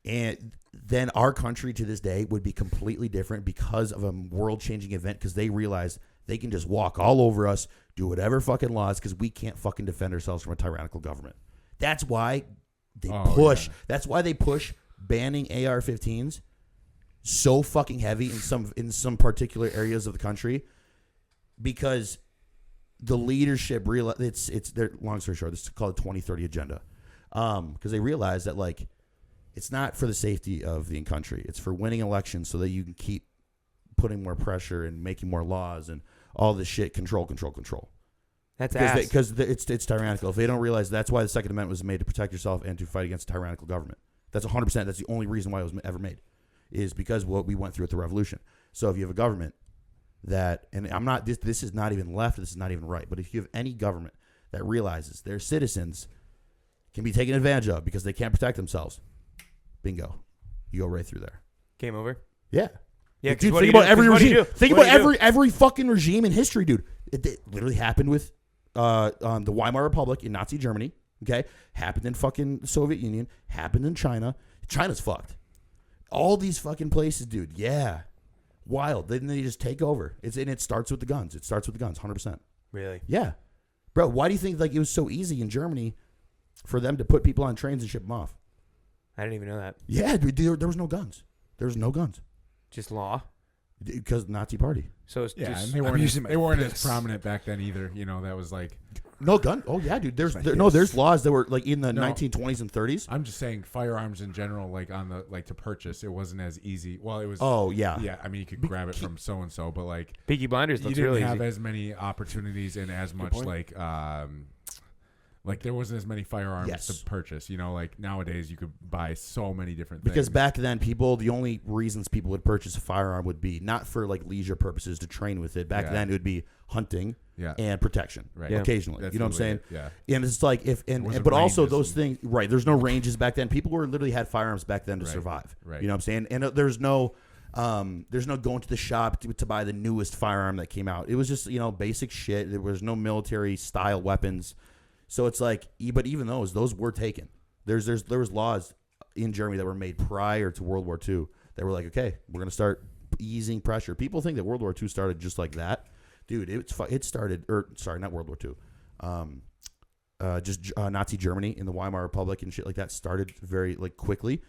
And then our country to this day would be completely different because of a world-changing event because they realized they can just walk all over us, do whatever fucking laws because we can't fucking defend ourselves from a tyrannical government. That's why they push. Yeah. That's why they push banning AR-15s so fucking heavy in some particular areas of the country because the leadership realize it's their long story short. This is called the 2030 agenda. because they realize that like it's not for the safety of the country. It's for winning elections so that you can keep putting more pressure and making more laws and all this shit. Control. That's ass. Because it's tyrannical. If they don't realize that's why the Second Amendment was made, to protect yourself and to fight against tyrannical government. That's 100%. That's the only reason why it was ever made, is because what we went through at the revolution. So if you have a government that, and I'm not, this is not even left, this is not even right, but if you have any government that realizes their citizens can be taken advantage of because they can't protect themselves, bingo, you go right through there. Game over. Yeah. Yeah, dude, think about every regime. Think about every fucking regime in history, dude. It literally happened with the Weimar Republic in Nazi Germany. Okay, happened in fucking Soviet Union. Happened in China. China's fucked. All these fucking places, dude. Yeah, wild. Then they just take over. It starts with the guns. 100%. Really? Yeah, bro. Why do you think like it was so easy in Germany for them to put people on trains and ship them off? I didn't even know that. Yeah, dude. There was no guns. There was no guns. Just law. Because Nazi party. So it's Yeah, just, and they weren't as prominent back then either. You know, that was like no gun. Oh yeah, dude. There's laws that were like in the 1920s and 30s. I'm just saying firearms in general, like on the to purchase, it wasn't as easy. Well, it was. Oh yeah. Yeah, I mean you could grab it from so and so, but like Peaky Blinders you looks didn't really have easy. as many opportunities and as much like there wasn't as many firearms to purchase. You know, like nowadays you could buy so many different things. Because back then, the only reasons people would purchase a firearm would be not for like leisure purposes to train with it. Back then, it would be hunting and protection, occasionally. That's you know what I'm saying? Yeah. And it's like but also those things, right? There's no ranges back then. People were literally had firearms back then to survive. Right. You know what I'm saying? And there's no going to the shop to buy the newest firearm that came out. It was just basic shit. There was no military style weapons. So it's like, but even those were taken. There was laws in Germany that were made prior to World War II that were like, okay, we're gonna start easing pressure. People think that World War II started just like that, dude. It started, not World War II. Just Nazi Germany in the Weimar Republic and shit like that started very like quickly.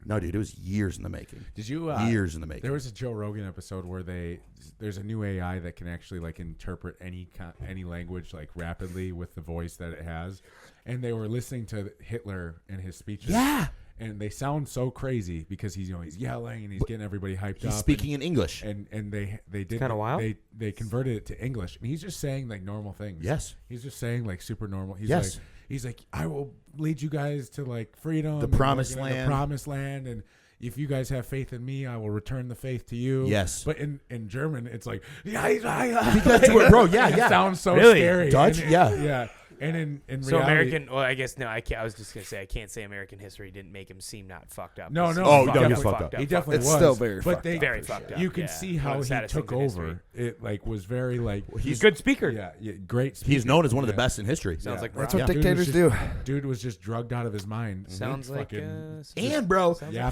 No, dude, it was years in the making. Did you years in the making? There was a Joe Rogan episode where there's a new AI that can actually like interpret any language like rapidly with the voice that it has, and they were listening to Hitler and his speeches. Yeah, and they sound so crazy because he's yelling and he's getting everybody hyped up. He's speaking in English, and they did kind of wild. They converted it to English, and he's just saying like normal things. Yes, he's just saying like super normal. He's like, I will lead you guys to like freedom, the promised land, and if you guys have faith in me, I will return the faith to you. Yes. But in German, it's like, because bro, it sounds so really? scary. Dutch, yeah. And in so reality, American. Well, I guess no. I was just gonna say I can't say American history didn't make him seem not fucked up. No. Oh, no, he's fucked up. He definitely It's was. still very but fucked up. Very fucked up. You can see how he took over. History. It like was very like He's a good speaker. Yeah, great speaker. He's known as one of the best in history. Sounds like That's Rob. what dictators do. Dude was just drugged out of his mind. Sounds like. And bro, Yeah,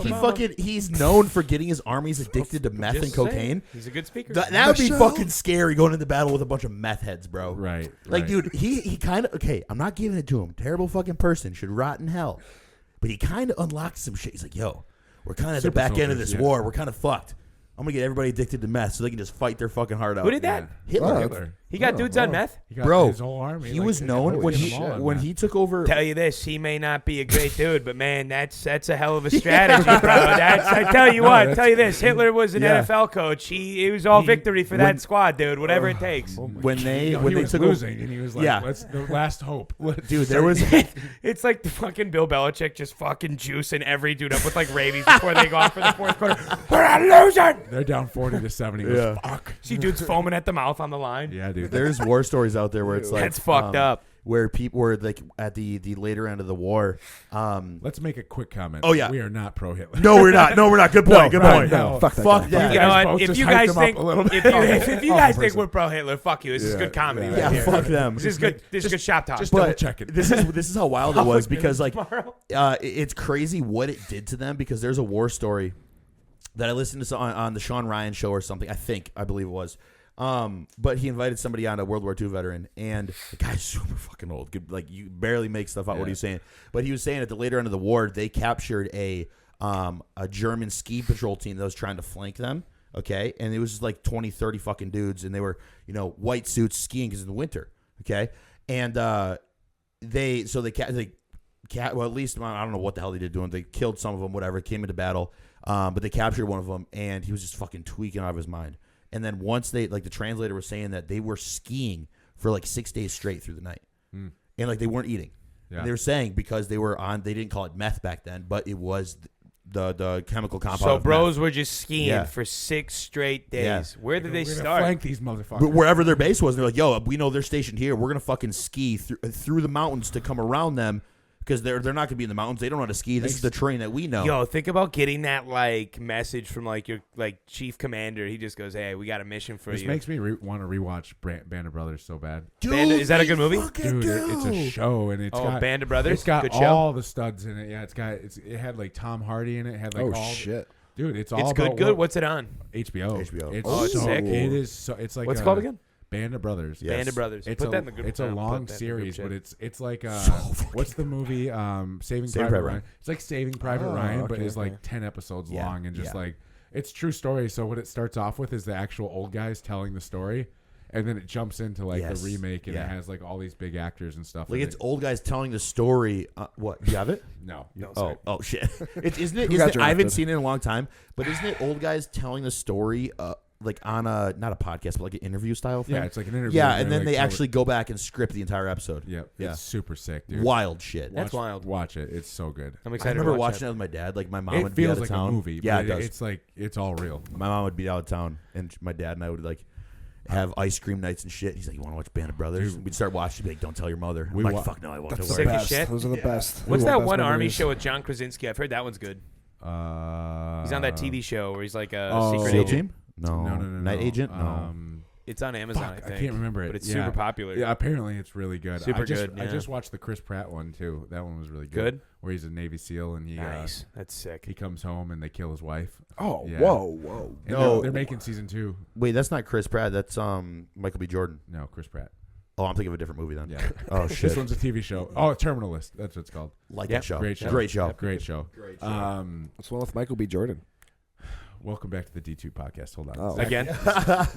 he's known for getting his armies addicted to meth and Just saying. cocaine. He's a good speaker. That would be fucking scary going into battle with a bunch of meth heads, bro. Right. Like, right. dude, he kind of I'm not giving it to him. Terrible fucking person, should rot in hell. But he kind of unlocked some shit. He's like, yo, we're kind of at the Super back end of soldiers, this war. We're kind of fucked. I'm gonna get everybody addicted to meth so they can just fight their fucking heart out. Who did that? Hitler. Hitler. He got dudes on meth. He got Bro, his whole army. He like, was known when he took over. Tell you this, he may not be a great dude, but man, that's a hell of a strategy, bro. I tell you what, tell you this, Hitler was an NFL coach. He was all victory for that squad, dude. Whatever it takes. When they was took losing, over, and he was like, "Let's the last hope." dude, there was. It's like the fucking Bill Belichick just fucking juicing every dude up with like rabies before they go off for the fourth quarter. We're not losing. They're down 40-7. He goes, "Fuck." See dudes foaming at the mouth on the line. Yeah, dude. There's war stories out there where it's like That's fucked up. Where people were like at the later end of the war. Let's make a quick comment. Oh, yeah. We are not pro Hitler. No, we're not. Good point. Good point. no. Fuck that Fuck guy. that. You know both what? If just you hyped guys him up think a little bit. if you guys think we're pro Hitler, fuck you. This is good comedy. yeah. Right Yeah, here. fuck them. This is good. This is good shop talk. Just But double check it. this is how wild it was because like it's crazy what it did to them because there's a war story that I listened to on the Sean Ryan show or something. I believe it was. But he invited somebody on, a World War II veteran, and the guy's super fucking old. Like you barely make stuff out what he's saying. But he was saying at the later end of the war, they captured a German ski patrol team that was trying to flank them. Okay, and it was just like 20, 30 fucking dudes, and they were white suits skiing because it's in the winter. Okay, and they well, at least I don't know what the hell they did to him. They killed some of them, whatever. Came into battle, but they captured one of them, and he was just fucking tweaking out of his mind. And then once the translator was saying that they were skiing for like 6 days straight through the night, and like they weren't eating. Yeah. They were saying because they were on. They didn't call it meth back then, but it was the chemical compound. So of bros meth. were just skiing for 6 straight days. Yeah. Where did they We're gonna start? flank these motherfuckers. But wherever their base was, they're like, "Yo, we know they're stationed here. We're gonna fucking ski through the mountains to come around them because they're not gonna be in the mountains. They don't know how to ski. This is the terrain that we know." Yo, think about getting that like message from like your like chief commander. He just goes, "Hey, we got a mission for This you." makes me want to rewatch Band of Brothers so bad. Dude, Is that a good movie? Dude, it's a show, and it's got Band of Brothers. It's got Good show. all the studs in it. Yeah, it had like Tom Hardy in it. It had like all shit. Dude, it's all It's about good. What's it on? HBO. HBO. It's Oh, it's so, sick. It is so. It's like What's it called again? Band of Brothers. Yes. Band of Brothers. It's Put a, that in the group. it's a put long that in the group series, chat. but it's like fucking what's the movie? Saving Saving Private Private Ryan. Ryan. It's like Saving Private Ryan, but okay, it's okay. like 10 episodes Yeah, long and just yeah. like it's true story. So what it starts off with is the actual old guys telling the story, and then it jumps into like Yes. the remake, and Yeah. it has like all these big actors and stuff. Like in it's it. old guys telling the story. What? You have it? No. Oh shit! Isn't it? Who got I haven't drafted? seen it in a long time, but isn't it old guys telling the story, like on not a podcast, but like an interview style thing? Yeah, it's like an interview. Yeah, where and then like, they tell it- actually go back and script the entire episode. Yeah, Yeah. it's super sick, dude. Wild shit. That's wild. Watch it. It's so good. I'm I excited. remember to watch watching it with my dad. Like my mom It would be out feels of like town. a movie. Yeah, but it does. It's like it's all real. My mom would be out of town, and my dad and I would like have ice cream nights and shit. He's like, "You want to watch Band of Brothers?" Dude. We'd start watching. He'd be like, "Don't tell your mother." I'm We like, wa- "Fuck no, I won't." That's Don't the Sick worry." as best. shit. Those are the best. What's Those are that the one best army memories. show with John Krasinski? I've heard that one's good. He's on that TV show where he's like a secret SEAL agent. team? No. No. Night agent? No. It's on Amazon, I I think. can't remember it. But it's Yeah. super popular. Yeah, apparently it's really good. Super I just, good, I yeah. just watched the Chris Pratt one too. That one was really good. Good? Where he's a Navy SEAL and he Nice. That's sick. he comes home and they kill his wife. Oh, Yeah. whoa. And No. they're making season 2. Wait, that's not Chris Pratt. That's Michael B. Jordan. No, Chris Pratt. Oh, I'm thinking of a different movie then. Yeah. Oh shit. This one's a TV show. Oh, Terminalist. That's what it's called. Like Yep. that show. Great show. Great show. Great show. Great show. What's one with Michael B. Jordan? Welcome back to the D2 podcast. Hold on. Oh. Again?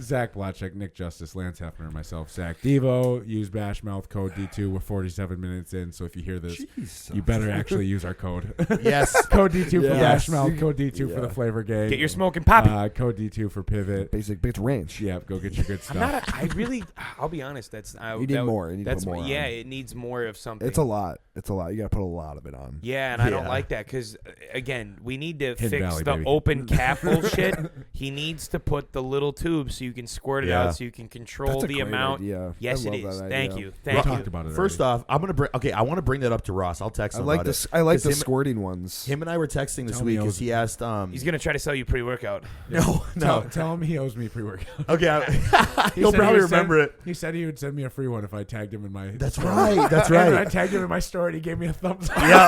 Zach Blotchek, Nick Justice, Lance Hefner, and myself, Zach Devo. Use Bashmouth code D2. We're 47 minutes in, so if you hear this, you better actually use our code. Yes. Code D2 for Yes. Bashmouth, code D2 for Yeah. the Flavor Gang. Get your smoking poppy. Code D2 for Pivot. Basic bitch ranch. Yeah, go get your good stuff. I'm not. I really. I'll be honest. That's. You need more. You need to that's put more yeah. on. It needs more of something. It's a lot. It's a lot. You got to put a lot of it on. Yeah, and I don't Yeah. like that because again, we need to Hidden fix Valley, the baby. open cap bullshit. He needs to put the little tube so you can squirt it Yeah. out, so you can control That's a the great amount. idea. Yes, I it love is. that Thank idea. you. We Thank talked you. about it. First off, I'm gonna bring. Okay, I want to bring that up to Ross. I'll text I him like about this. it. I like 'Cause the him- squirting ones. Him and I were texting this Tell me week I because was- he asked. He's gonna try to sell you pre-workout. No. Tell him he owes me pre-workout. Okay. He He'll said probably would remember send- it. He said he would send me a free one if I tagged him in my. That's story. right. That's And I right. tagged him in my story, and he gave me a thumbs up. Yeah.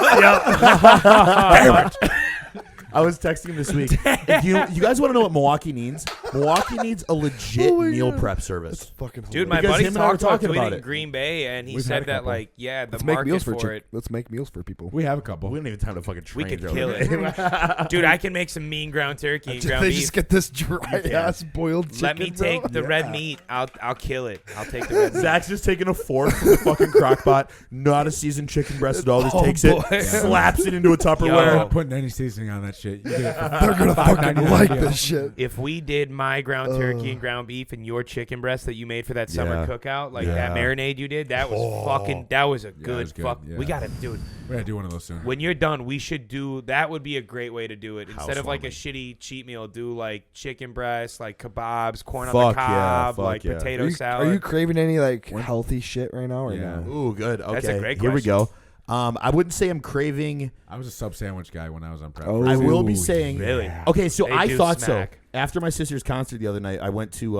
I was texting him this week. If you guys want to know what Milwaukee needs? Milwaukee needs a legit meal prep service. Fucking Dude, my Because buddy him and I were talked about talking doing about it in it. Green Bay, and he We've had said a that couple. the Let's make market meals for for it. Let's make meals for people. We have a couple. We don't even have to fucking We train. could over kill there. it. Dude, I can make some mean ground turkey and ground They beef. just get this dry ass boiled chicken. Let me take bro. the red meat. I'll kill it. I'll take the red meat. Zach's just taking a fork from the fucking crock pot, not a seasoned chicken breast at all. Just Oh, takes boy. it, slaps it into a We're Tupperware. not putting any seasoning on that shit. You get it for They're gonna fucking $5.99 like deal. this shit. If we did my ground turkey and ground beef and your chicken breast that you made for that summer Yeah. cookout, like Yeah. that marinade you did, that was fucking. That was a good, was good, fuck. yeah. We gotta, dude. We gotta do one of those soon. When you're done, we should do. That would be a great way to do it. Instead of like a Housewarming. shitty cheat meal, do like chicken breast, like kebabs, corn on Fuck the yeah, cob, fuck like yeah. potato Are you, salad. are you craving any like healthy shit right now or Yeah. no? Ooh, good. Okay, That's a great here we question. go. I wouldn't say I'm craving. I was a sub sandwich guy when I was on prep. Oh, I will be Ooh, saying. Really? Okay, so They I do thought smack. so. After my sister's concert the other night, I went to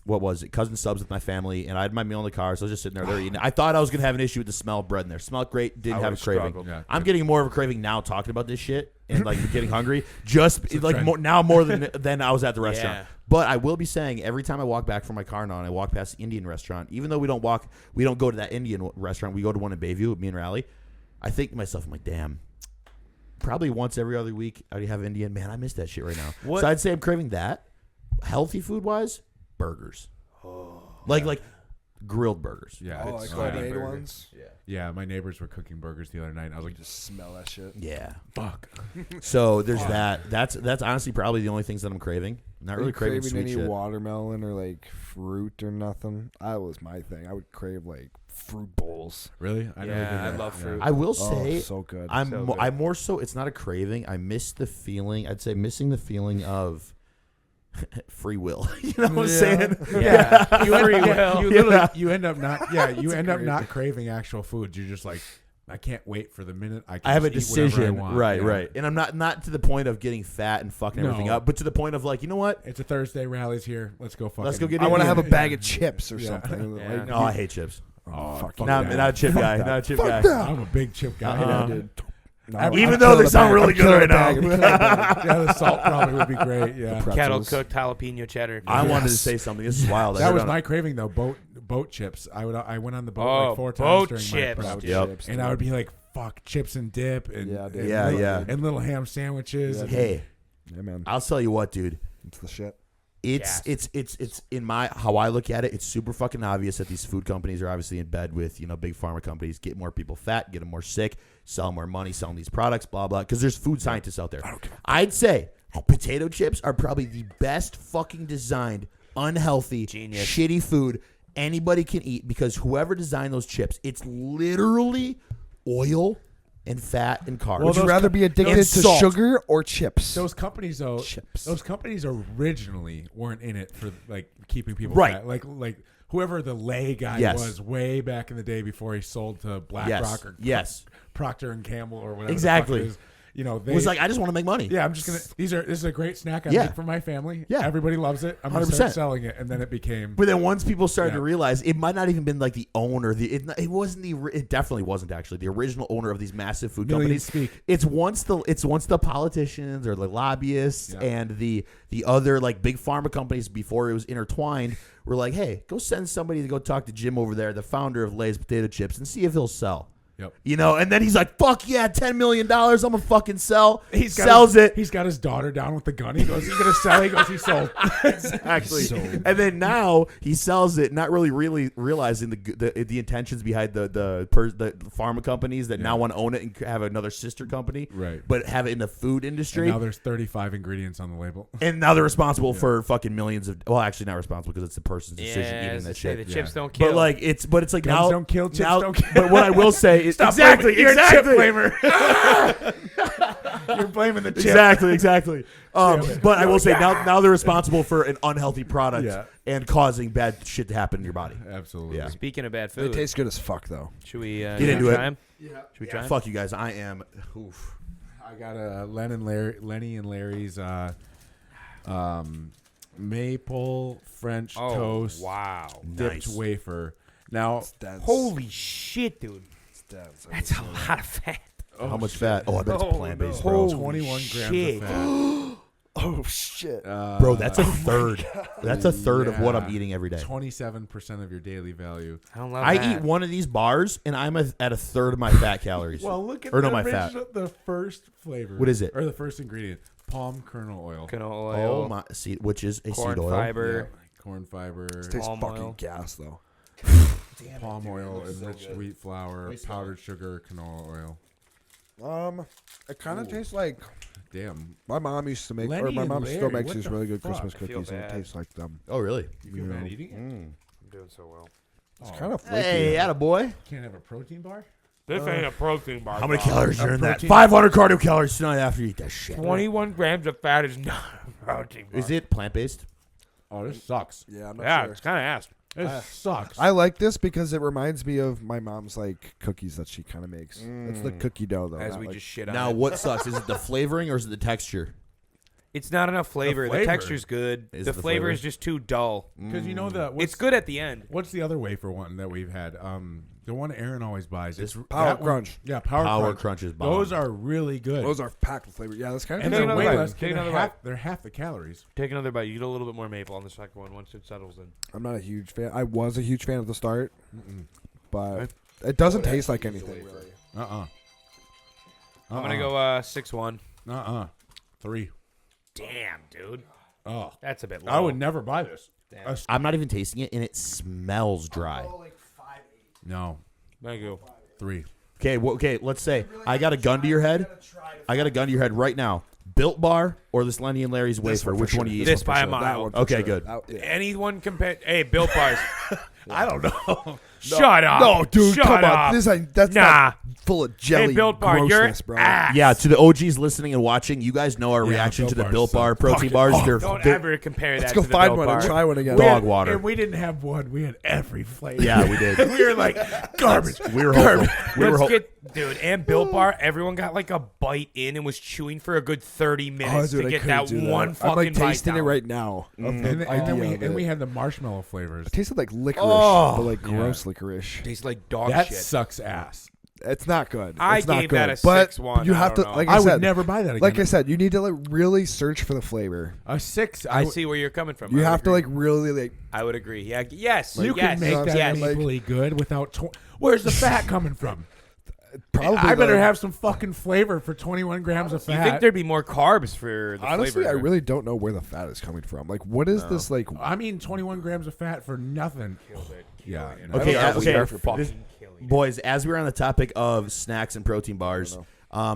what was it? Cousin Subs with my family, and I had my meal in the car, so I was just sitting there. They're eating. I thought I was gonna have an issue with the smell of bread in there. Smelled great. Didn't I have a would've craving. struggled. Yeah, I'm good. getting more of a craving now talking about this shit and like getting hungry. Just like trend. more than I was at the restaurant. Yeah. But I will be saying every time I walk back from my car now and I walk past the Indian restaurant, even though we don't go to that Indian restaurant. We go to one in Bayview, me and Raleigh. I think to myself, I'm like, damn. Probably once every other week, I have Indian. Man, I miss that shit right now. What- So I'd say I'm craving that. Healthy food wise, burgers. Like grilled burgers. Yeah. Oh, it's- like yeah. homemade Burger. ones. yeah, my neighbors were cooking burgers the other night. And I was like, Just smell that shit. Yeah. fuck. So there's that. That's honestly probably the only things that I'm craving. Not Are really you craving craving sweet any shit. watermelon or like fruit or nothing? That was my thing. I would crave like fruit bowls. Really? I never did Yeah, I that. love fruit. I will Oh, say so good. I'm good. I'm more so. It's not a craving. I miss the feeling. I'd say missing the feeling of free will. You know what I'm saying? Yeah. You, Free end, will. you literally you end up not you end up crazy. not craving actual food. You're just like, I can't wait for the minute I can I have a just eat whatever decision, I want. right, Yeah. right, and I'm not to the point of getting fat and fucking everything No. up, but to the point of like, you know what? It's a Thursday. Rally's here. Let's go. Fucking. Let's go get I in want to here. have a bag of chips or Yeah. something. Yeah. Like, No, I hate chips. Oh, fuck fuck Not, that. not a chip guy. Not a chip Fuck guy. that. I'm a big chip guy. Uh-huh. dude. No, Even I'd though kill they the sound bag. really I'd kill good the right bag. now. I'd kill the bag. Yeah, the salt probably would be great. Yeah. The Kettle pretzels. cooked jalapeno cheddar. I wanted to Yes. say something. This is wild. I That heard was on- my craving though. Boat chips. I went on the boat Oh, like 4 boat times during chips. my prep. Yep. Chips, And I would be like, fuck, chips and dip and Yeah, dude. and Yeah, little, yeah. and little ham sandwiches. Yeah, and- Hey, Yeah, man. I'll tell you what, dude. It's the shit. Gas. It's in my how I look at it. It's super fucking obvious that these food companies are obviously in bed with big pharma companies, get more people fat, get them more sick, sell more money, selling these products, blah blah. Because there's food scientists out there. I'd say potato chips are probably the best fucking designed, unhealthy, Genius. shitty food anybody can eat. Because whoever designed those chips, it's literally oil and fat and carbs. Would you those rather co- be addicted and to salt. sugar or chips? Those companies though, Chips. those companies originally weren't in it for like keeping people Right. fat. Like whoever the Lay guy Yes. was way back in the day before he sold to BlackRock or Yes. Procter and Gamble or whatever. Exactly. The fuck it is. You know, they It was like, I just want to make money. yeah, I'm just gonna. This is a great snack I Yeah. make for my family. Yeah. Everybody loves it. I'm gonna 100%. start selling it, and then it became. But then once people started Yeah. to realize it might not even been like the owner, it wasn't it definitely wasn't actually the original owner of these massive food Millions companies. speak. It's once the politicians or the lobbyists Yeah. and the other like big pharma companies before it was intertwined were like, hey, go send somebody to go talk to Jim over there, the founder of Lay's potato chips, and see if he'll sell. Yep. And then he's like, fuck yeah, $10 million, I'm gonna fucking sell. He's got Sells his, it. He's got his daughter down with the gun. He goes, "He's gonna sell." He goes, "He sold." Exactly. And then now he sells it, not really realizing the intentions behind the pharma companies that now want to own it and have another sister company, Right. But have it in the food And industry. now there's 35 ingredients on the label. And now they're responsible for fucking millions of. Well, actually, not responsible because it's the person's decision Yeah, eating as that they say, shit. the chips don't kill. But like it's like Guns now don't kill, chips now- don't kill. But what I will say is Stop exactly, blaming- you're a chip exactly. You're blaming the chip. Exactly. But I will say now they're responsible for an unhealthy product Yeah. and causing bad shit to happen in your body. Absolutely. Yeah. Speaking of bad They food, taste good as fuck, though. should we Get should we into it. try 'em? Yeah. Should we try 'em? Fuck you guys. I am. Oof. I got a Lenny and Larry's maple French Oh, toast wow. dipped Nice. wafer. Now, Holy shit, dude. That's a lot of fat. How much fat? Oh, I bet it's Oh, plant-based, no. bro. Holy 21 grams shit. of fat. Oh shit! Bro, that's a third. That's a third of what I'm Yeah. eating every day. 27% of your daily value. I don't love I that. eat one of these bars, and I'm at a third of my fat calories. Well, look at Or no, the my fat. original- the first flavor. What is it? Or the first ingredient. Palm kernel oil. Canola Oh oil, my seed, which is a corn seed oil. fiber. Yeah, corn fiber, It tastes Palm fucking oil. gas, though. palm oil, enriched wheat flour, powdered sugar, canola oil. It kind of tastes like Damn. my mom used to make, or Lenny my and mom still Larry, makes what these the really good fuck? Christmas I feel cookies, and it bad. tastes like them. Oh really? You feel bad eating it? I'm doing so well. It's kind of flaky. Hey, attaboy. Can't have a protein bar? This ain't a protein bar. How many dog. calories are in that? protein- 500 cardio calories tonight after you eat that shit. 21 grams of fat is not a protein bar. Is it plant-based? Oh, this sucks. Yeah, I'm not Yeah, sure. it's kind of ass. This sucks. I like this because it reminds me of my mom's like cookies that she kind of makes. It's the cookie dough though. As not we like- just shit on Now, it. what sucks? Is it the flavoring or is it the texture? It's not enough flavor. The flavor. texture's good. Is The it the flavor flavor? is just too dull. Because you know the It's good at the end. What's the other wafer one that we've had? The one Aaron always buys. It's Power that one- Crunch. Yeah, Power Power Crunch. Crunch is bomb. Those are really good. Those are packed with flavor. Yeah, that's kind of. and Take they're another way bite. less. Take They're another half, bite. they're half the calories. Take another bite. You get a little bit more maple on the second one once it settles in. I'm not a huge fan. I was a huge fan at the start, but it doesn't taste like anything. Really. Uh-uh. I'm gonna go 6-1. 3. Damn, dude. Oh. That's a bit low. I would never buy this. I'm not even tasting it, and it smells dry. No, Thank you. 3. Okay, let's say I got a gun to your head. I got a gun to your head right now. Built Bar or this Lenny and Larry's wafer? Which one do you eat? This by a mile. Okay, good. Anyone compare? Hey, Built Bars. I don't know. Shut up. No, dude, Shut come up. on. That's Nah. not full of jelly Hey, Built Bar, you're grossness, bro. ass. Yeah, to the OGs listening and watching, you guys know our reaction to the Built Built Bars Bar protein bars. Don't They're ever compare that Let's to go the find Built one Bar. and try one again. dog water. And we didn't have one. We had every flavor. Yeah, we did. we were like garbage. We were hopeful. We were Dude, and Built Bar, everyone got like a bite in and was chewing for a good 30 minutes to get that one fucking I'm like bite tasting it down. right now. And then we had the marshmallow flavors. It tasted like licorice, Oh. but like gross licorice. Tastes like dog That shit. sucks ass. It's not good. I It's not gave good. that a but 6-1. You I have don't to, know. like I I would said, never buy that again. like I said, you need to like really search for the flavor. A 6. I see where you're coming from. You I would have to agree. like really like. I would agree. Yeah. Yes. You yes. can make that yes. equally good without. Where's the fat coming from? Probably. I better like- have some fucking flavor for 21 grams of You fat. think there'd be more carbs for the Honestly, flavor? I really don't know where the fat is coming from. Like, what is this like? I mean, 21 grams of fat for nothing. Yeah. no. Okay, I don't know. okay. You're fucking killing it. Boys, as we're on the topic of snacks and protein bars,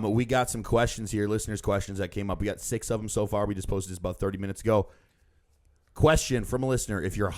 we got some questions here, listeners' questions that came up. We got 6 of them so far. We just posted this about 30 minutes ago. Question from a listener: if you're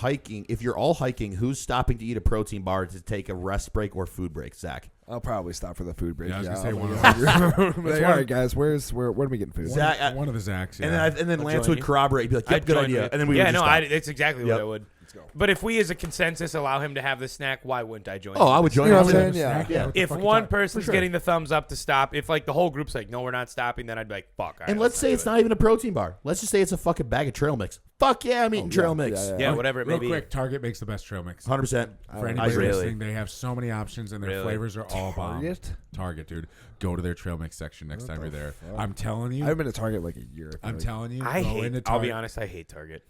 all hiking, who's stopping to eat a protein bar to take a rest break or food break? Zach. I'll probably stop for the food break. Yeah, I was gonna say I'm one gonna of get hungry. Like, all right, guys, where are we getting food? Zach, One of the Zacks. Yeah. and then Lance join would you. corroborate. He'd be like, "Yep, I'd good join idea." you. And then we yeah, would no, just stop. that's exactly what Yep. I would. But if we, as a consensus, allow him to have the snack, why wouldn't I join? Oh, him? I would join. You know him. what I'm saying? Yeah. Snack, what the If fuck you one talking- person's For sure. getting the thumbs up to stop, if like the whole group's like, no, we're not stopping, then I'd be like, fuck. all right, And let's say it's not even a protein bar. Let's just say it's a fucking bag of trail mix. Fuck yeah, I'm eating trail mix. Yeah, whatever it may Real be. quick, Target makes the best trail mix. 100%. For I anybody agree. listening, they have so many options and their Really? flavors are all bomb. Target? Target, dude. Go to their trail mix section next time you're there. fuck? I'm telling you. I've been to Target like a year. I'm telling you. I go hate. into I'll be Target. honest. I hate Target.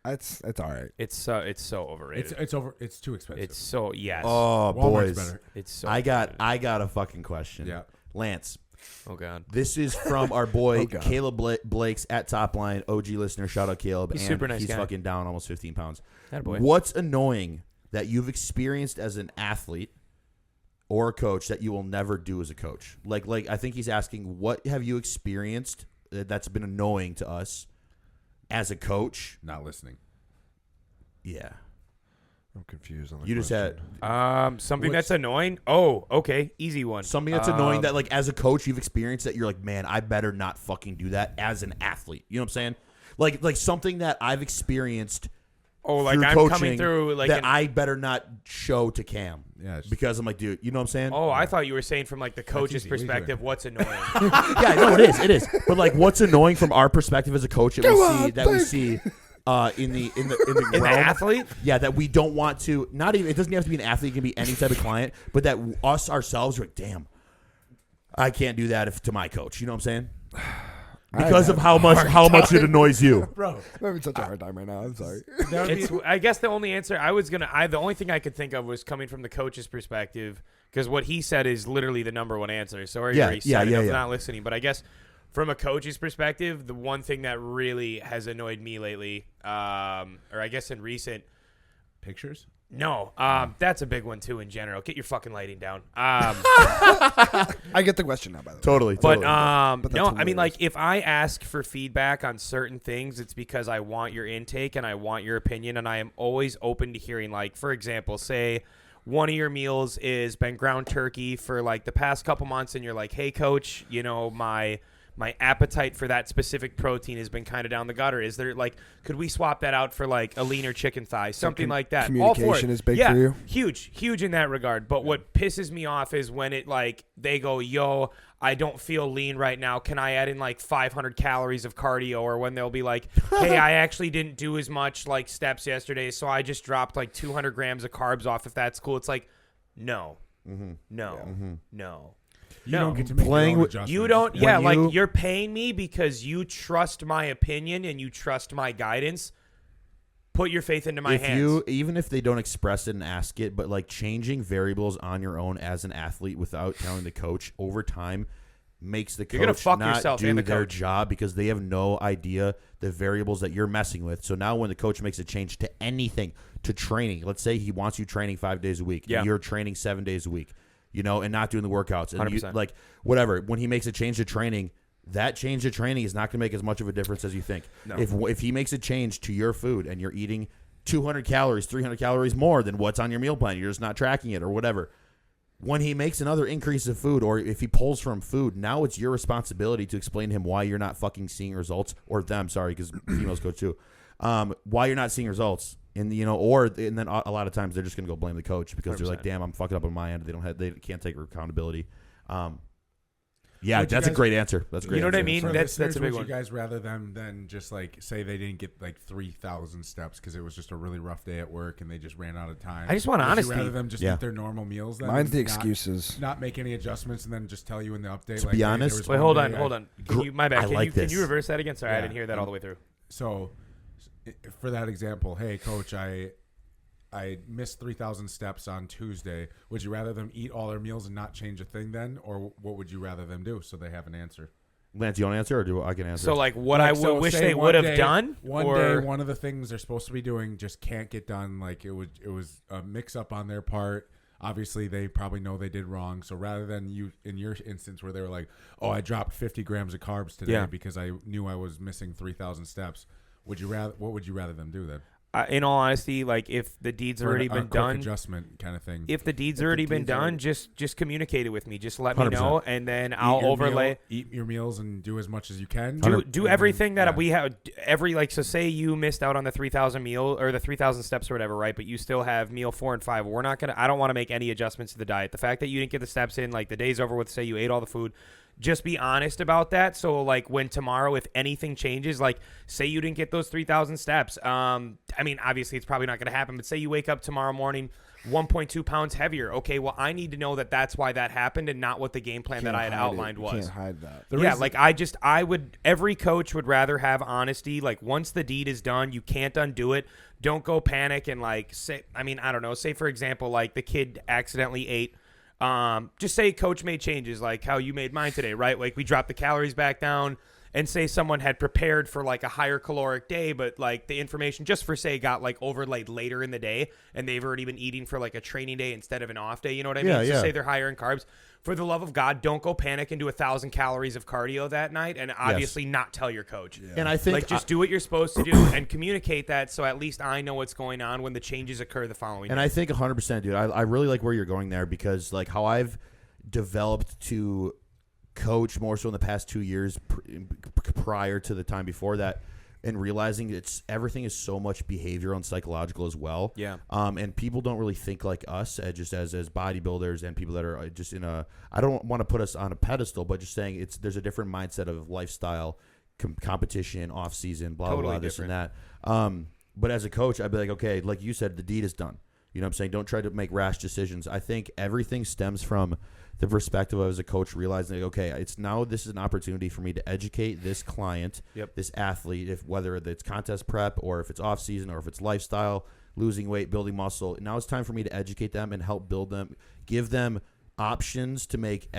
It's all right. It's so overrated. It's over. It's too expensive. It's so yes. Oh, Walmart's boys. better. It's so. I got overrated. a fucking question. Yeah. Lance, Oh god. this is from our boy Oh, God. Caleb Blake's at Top Line, OG listener. Shout out Caleb. He's and super nice he's guy. fucking down almost 15 pounds. Attaboy. What's annoying that you've experienced as an athlete or a coach that you will never do as a coach? Like I think he's asking, what have you experienced that's been annoying to us as a coach? Not listening. Yeah. I'm confused on the You just had Something What's- that's annoying. Oh, okay, easy one. something that's annoying that, like, as a coach, you've experienced that you're like, man, I better not fucking do that as an athlete. You know what I'm saying? Like something that I've experienced Oh, like through I'm coaching coming through like. that I better not show to Cam. Yeah, it's- Because I'm like, dude, you know what I'm saying? Oh, I thought you were saying from like the coach's easy. What are you perspective. doing? What's annoying? Yeah, no, it is. But like, what's annoying from our perspective as a coach that we see in the In the realm, athlete? yeah, that we don't want to. Not even. It doesn't have to be an athlete. It can be any type of client. But that us ourselves are like, damn, I can't do that to my coach. You know what I'm saying? Because of how much it annoys you. Bro, I'm having such a hard time right now. I'm sorry. that would be, It's. I guess the only answer the only thing I could think of was coming from the coach's perspective, because what he said is literally the number one answer. So I already said it. I was not listening, but I guess from a coach's perspective, the one thing that really has annoyed me lately, or I guess in recent. pictures. No, that's a big one too. In general, get your fucking lighting down. I get the question now, by the way. Totally. But But no, that's I mean, hilarious. like, if I ask for feedback on certain things, it's because I want your intake and I want your opinion, and I am always open to hearing. Like, for example, say one of your meals is been ground turkey for like the past couple months, and you're like, hey, coach, you know, my appetite for that specific protein has been kind of down the gutter. Is there like, could we swap that out for like a leaner chicken thigh, something like that? All for communication it. is big yeah, for you? huge in that regard. But what pisses me off is when it like they go, yo, I don't feel lean right now. Can I add in like 500 calories of cardio? Or when they'll be like, hey, I actually didn't do as much like steps yesterday, so I just dropped like 200 grams of carbs off. If that's cool, it's like, no. You don't get to make Playing your own with- adjustments. You don't, When yeah, you- like you're paying me because you trust my opinion and you trust my guidance. Put your faith into my hands. Even if they don't express it and ask it, but like changing variables on your own as an athlete without telling the coach over time makes the You're gonna coach fuck not yourself do and the their coach. job because they have no idea the variables that you're messing with. So now when the coach makes a change to anything, to training, let's say he wants you training 5 days a week, Yeah. and you're training 7 days a week, you know, and not doing the workouts, and you, 100%. like whatever. When he makes a change to training, that change to training is not going to make as much of a difference as you think. No. If he makes a change to your food and you're eating 200 calories, 300 calories more than what's on your meal plan, you're just not tracking it or whatever. When he makes another increase of food, or if he pulls from food, now it's your responsibility to explain to him why you're not fucking seeing results, or them, sorry, because females coach too. Why you're not seeing results, and you know, and then a lot of times they're just gonna go blame the coach because they're like, 100%. damn, I'm fucking up on my end. They can't take accountability. Yeah, Would you that's a guys- great answer. That's a great. You know what I answer. mean? For That's listeners, a big would one. you guys rather them than just like say they didn't get like 3,000 steps because it was just a really rough day at work and they just ran out of time? I just want Would you honesty. rather them just Yeah. eat their normal meals then? Mine's the and not- excuses. Not make any adjustments and then just tell you in the update. To like, be hey, there honest- was Wait, one hold day on, hold on. Can you, my bad. I Can like you can this. you reverse that again? Sorry, I Yeah. didn't hear that all the way through. So, for that example, hey coach, I missed 3,000 steps on Tuesday. Would you rather them eat all their meals and not change a thing then, or what would you rather them do so they have an answer? Lance, you want to answer, or do I can answer? So like what Like, I would so wish say they one would have day- done. One or, day, one of the things they're supposed to be doing just can't get done. Like it was a mix up on their part. Obviously, they probably know they did wrong. So rather than you, in your instance where they were like, "Oh, I dropped 50 grams of carbs today Yeah. because I knew I was missing 3,000 steps," what would you rather them do then? in all honesty, like if the deed's For already a been quick done, adjustment kind of thing. if the deed's If the already been deed's done, already- just communicate it with me. Just let me 100%. know, and then Eat I'll your overlay. meal- eat your meals and do as much as you can. Do And everything then- that yeah. we have. So say you missed out on the 3,000 meal or the 3,000 steps or whatever, right? But you still have meal 4 and 5. We're not gonna. I don't want to make any adjustments to the diet. The fact that you didn't get the steps in, like the day's over with. Say you ate all the food. Just be honest about that. So like when tomorrow, if anything changes, like say you didn't get those 3,000 steps. I mean, obviously it's probably not going to happen, but say you wake up tomorrow morning 1.2 pounds heavier. Okay, well I need to know that that's why that happened and not what the game plan that I had outlined was. Can't hide that. Every coach would rather have honesty. Like once the deed is done, you can't undo it. Don't go panic and like say, I mean, I don't know. Say for example, like the kid accidentally ate. Just say coach made changes like how you made mine today, right? Like we dropped the calories back down, and say someone had prepared for like a higher caloric day, but like the information just for say got like overlaid later in the day and they've already been eating for like a training day instead of an off day. You know what I mean? Yeah, So yeah. say they're higher in carbs. For the love of God, don't go panic and do 1,000 calories of cardio that night and obviously not tell your coach. and I think Like just do what you're supposed to do and communicate that so at least I know what's going on when the changes occur the following And day. I think 100%, dude. I really like where you're going there because, like, how I've developed to coach more so in the past 2 years prior to the time before that, and realizing everything is so much behavioral and psychological as well. Yeah. And people don't really think like us, just as bodybuilders and people that are just in a. I don't want to put us on a pedestal, but just saying there's a different mindset of lifestyle, competition, off season, blah Totally blah, this and that. But as a coach, I'd be like, okay, like you said, the deed is done. You know what I'm saying? Don't try to make rash decisions. I think everything stems from the perspective of as a coach realizing, like, okay, this is an opportunity for me to educate this client, this athlete, if whether it's contest prep or if it's off season or if it's lifestyle, losing weight, building muscle. Now it's time for me to educate them and help build them, give them options to make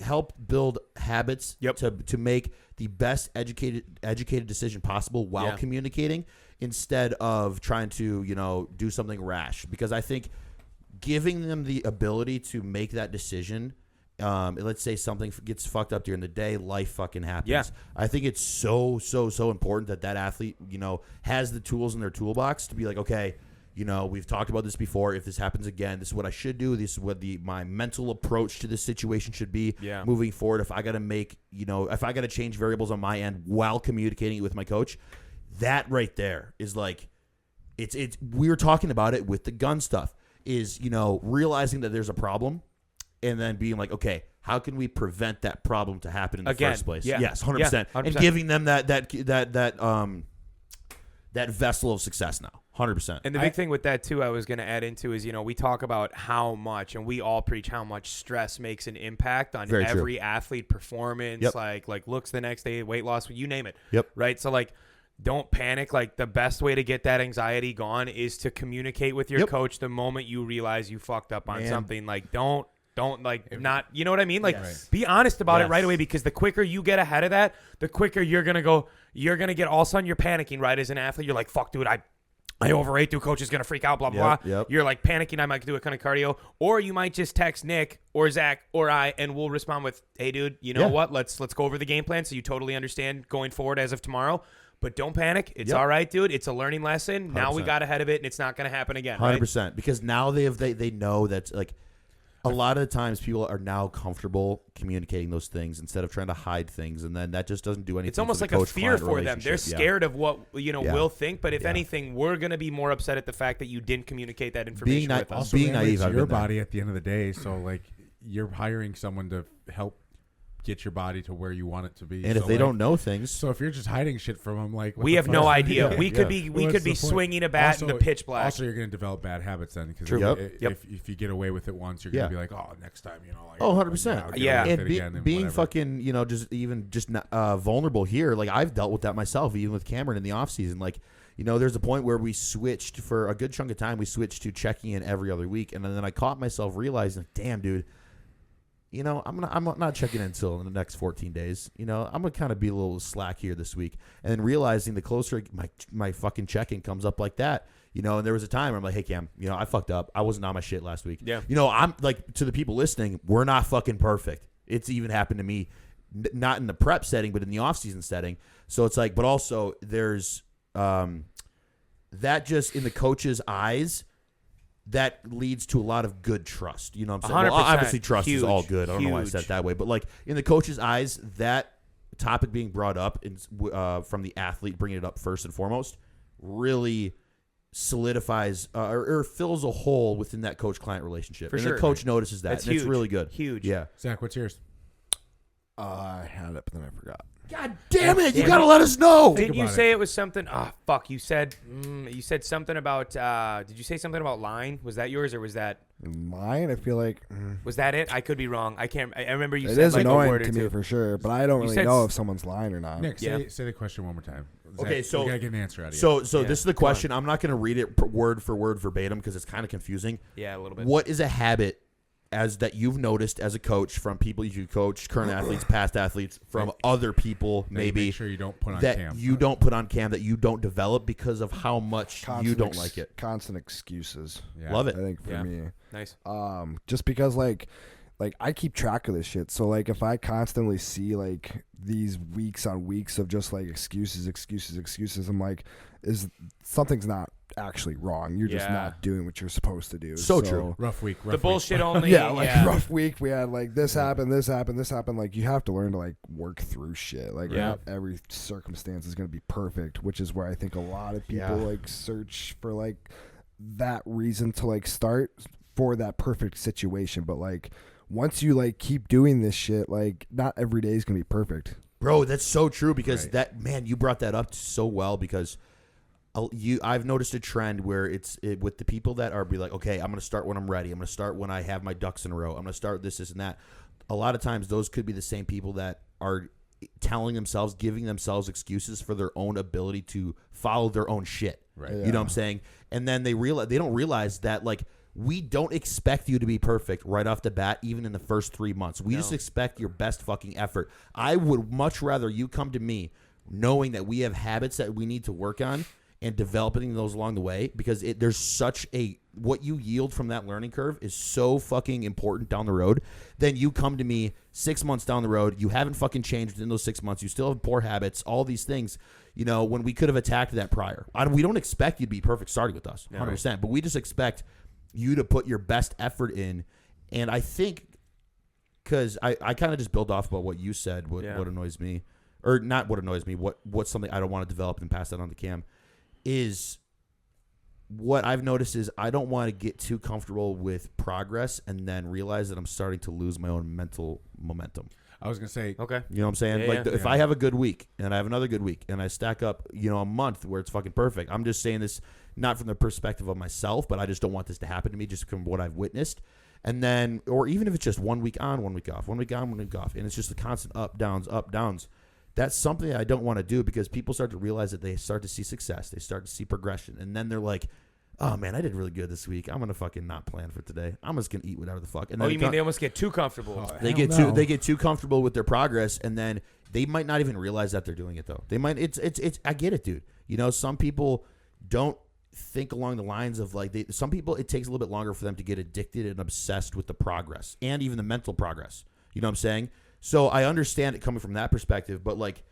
help build habits to make the best educated decision possible while communicating instead of trying to do something rash, because I think giving them the ability to make that decision, let's say something gets fucked up during the day, life fucking happens. I think it's so important that athlete has the tools in their toolbox to be like, okay, we've talked about this before. If this happens again, this is what I should do. This is what my mental approach to this situation should be moving forward. If I got to make, if I got to change variables on my end while communicating it with my coach, that right there is like, we were talking about it with the gun stuff, is, realizing that there's a problem and then being like, okay, how can we prevent that problem to happen in the first place? Yeah. Yes, 100%. 100%. And giving them that vessel of success now. 100%. And the big thing with that too, I was going to add into is, we talk about how much, and we all preach how much stress makes an impact on Very every true. athlete performance, like looks the next day, weight loss, you name it. Yep. Right. So like, don't panic. Like the best way to get that anxiety gone is to communicate with your coach the moment you realize you fucked up on something. Like don't Don't not, you know what I mean? Like, Yes. be honest about it Yes. right away, because the quicker you get ahead of that, the quicker you're going to get all of a sudden you're panicking, right? As an athlete, you're like, fuck, dude, I overate, dude, coach is going to freak out, blah, blah, blah. Yep. You're like panicking, I might do a kind of cardio. Or you might just text Nick or Zach or I, and we'll respond with, hey, dude, you know what? Let's go over the game plan so you totally understand going forward as of tomorrow. But don't panic. It's all right, dude. It's a learning lesson. Now we got ahead of it, and it's not going to happen again. 100%. Because now they know that, like, a lot of the times people are now comfortable communicating those things instead of trying to hide things, and then that just doesn't do anything. It's almost for like the a fear coach-client for them. They're relationship. scared of what we'll think. But if Yeah. anything, we're going to be more upset at the fact that you didn't communicate that information with us. Also, being remember, naive, it's I've your been there. body at the end of the day. So like, you're hiring someone to help get your body to where you want it to be. And so if they like, don't know things, so if you're just hiding shit from them, like what We the have no fuck? idea. Yeah. We could Yeah. be What's the point? swinging a bat in the pitch black. Also, you're going to develop bad habits then, because True. if you get away with it once, you're going to be like, oh, next time, like, oh, 100%. I'll get Yeah. away with And it again and being whatever. fucking, just vulnerable here. Like, I've dealt with that myself, even with Cameron in the off season. Like, there's a point where we switched for a good chunk of time. We switched to checking in every other week, and then I caught myself realizing, damn, dude. I'm not checking in until in the next 14 days. I'm gonna kind of be a little slack here this week, and then realizing the closer my fucking check-in comes up like that, and there was a time where I'm like, hey Cam, I fucked up. I wasn't on my shit last week. Yeah. I'm like, to the people listening, we're not fucking perfect. It's even happened to me, not in the prep setting, but in the off-season setting. So it's like, but also there's that just in the coach's eyes. That leads to a lot of good trust. You know what I'm saying? Well, 100%. obviously, trust is all Huge. good. I don't know why I said it that way. But, like, in the coach's eyes, that topic being brought up from the athlete, bringing it up first and foremost, really solidifies or fills a hole within that coach-client relationship. For and sure. the coach notices that. That's and it's huge. really good. Huge. Yeah. Zach, what's yours? I had it, but then I forgot. God damn it. You got to let us know. Didn't you about say it was something? Oh, fuck. You said something about, did you say something about line? Was that yours or was that Mine, I feel like it? I could be wrong. I can't. I remember you it said is like a annoying word or to me two. for sure, but I don't You really said know s- if someone's lying or not. Nick, Yeah. say the question one more time. Okay, Zach, so- we gotta get an answer out of you. So Yeah. this is the question. I'm not going to read it word for word verbatim because it's kind of confusing. Yeah, a little bit. What is a habit that you've noticed as a coach from people you coach, current athletes, past athletes, from other people, maybe make sure you don't put on that cam. you don't put on cam, that you don't develop because of how much you don't like it? Constant excuses. Yeah. Love I it. think for Yeah. me. Nice. Just because like I keep track of this shit. So like if I constantly see like these weeks on weeks of just like excuses, I'm like, something's not actually wrong. You're just Yeah. not doing what you're supposed to do. So true. Rough week. The bullshit only. Yeah, like rough week. We had like this happened. Like you have to learn to like work through shit. Like Yeah. not every circumstance is going to be perfect, which is where I think a lot of people Yeah. like search for like that reason to like start for that perfect situation. But like once you like keep doing this shit, like not every day is going to be perfect. Bro, that's so true because Right. you brought that up so well because I've noticed a trend where with the people that are be like, okay, I'm going to start when I'm ready. I'm going to start when I have my ducks in a row. I'm going to start this, and that. A lot of times those could be the same people that are giving themselves excuses for their own ability to follow their own shit. Right. You know what I'm saying? And then they don't realize that like we don't expect you to be perfect right off the bat, even in the first 3 months. We just expect your best fucking effort. I would much rather you come to me knowing that we have habits that we need to work on and developing those along the way, because there's such what you yield from that learning curve is so fucking important down the road. Then you come to me 6 months down the road, you haven't fucking changed in those 6 months, you still have poor habits, all these things, when we could have attacked that prior. We don't expect you to be perfect starting with us, 100%, but we just expect you to put your best effort in. And I think, because I kind of just build off about what you said, what annoys me, or not what annoys me, what's something I don't want to develop and pass that on to Cam, is what I've noticed is I don't want to get too comfortable with progress and then realize that I'm starting to lose my own mental momentum. I was gonna say, Okay. You know what I'm saying? Yeah, like yeah. if I have a good week and I have another good week and I stack up, a month where it's fucking perfect. I'm just saying this not from the perspective of myself, but I just don't want this to happen to me just from what I've witnessed. And then, or even if it's just 1 week on, 1 week off, 1 week on, 1 week off, and it's just a constant up, downs. That's something that I don't want to do, because people start to realize that they start to see success. They start to see progression. And then they're like, oh man, I did really good this week. I'm gonna fucking not plan for today. I'm just gonna eat whatever the fuck. And Oh, then you mean they almost get too comfortable? Oh, they hell get no. they get too comfortable with their progress, and then they might not even realize that they're doing it though. They might. It's. I get it, dude. You know, some people don't think along the lines of like some people. It takes a little bit longer for them to get addicted and obsessed with the progress and even the mental progress. You know what I'm saying? So I understand it coming from that perspective, but like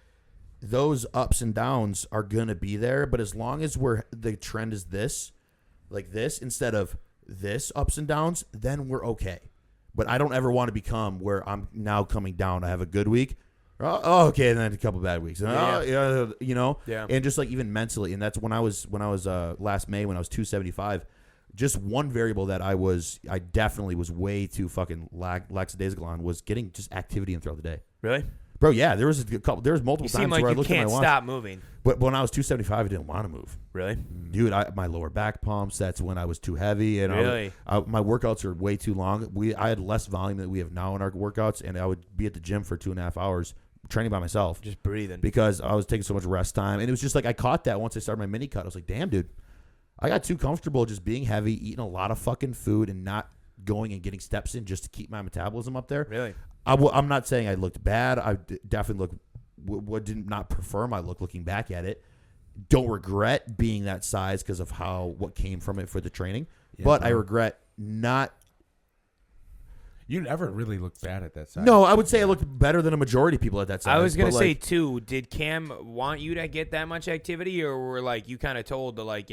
those ups and downs are gonna be there. But as long as the trend is this, like this instead of this ups and downs, then we're okay. But I don't ever want to become where I'm now coming down. I have a good week. Oh, okay, and then a couple bad weeks. You know, and just like even mentally, and that's when I was last May when I was 275. Just one variable that I definitely was way too fucking lackadaisical on was getting just activity in throughout the day. Really? Bro, yeah, there was multiple times like where I you looked at my can't watch. stop moving. But when I was 275, I didn't want to move. Really? Dude, my lower back pumps, that's when I was too heavy. And Really? my workouts are way too long. I had less volume than we have now in our workouts, and I would be at the gym for 2.5 hours training by myself. Just breathing. Because I was taking so much rest time. And it was just like I caught that once I started my mini cut. I was like, damn, dude, I got too comfortable just being heavy, eating a lot of fucking food, and not going and getting steps in just to keep my metabolism up there. Really? I'm not saying I looked bad. I definitely did not prefer my look looking back at it. Don't regret being that size because of what came from it for the training. Yeah, but I regret not. You never really looked bad at that size. No, I would say I looked better than a majority of people at that size. I was going to say, like, too, did Cam want you to get that much activity, or were like you kind of told to like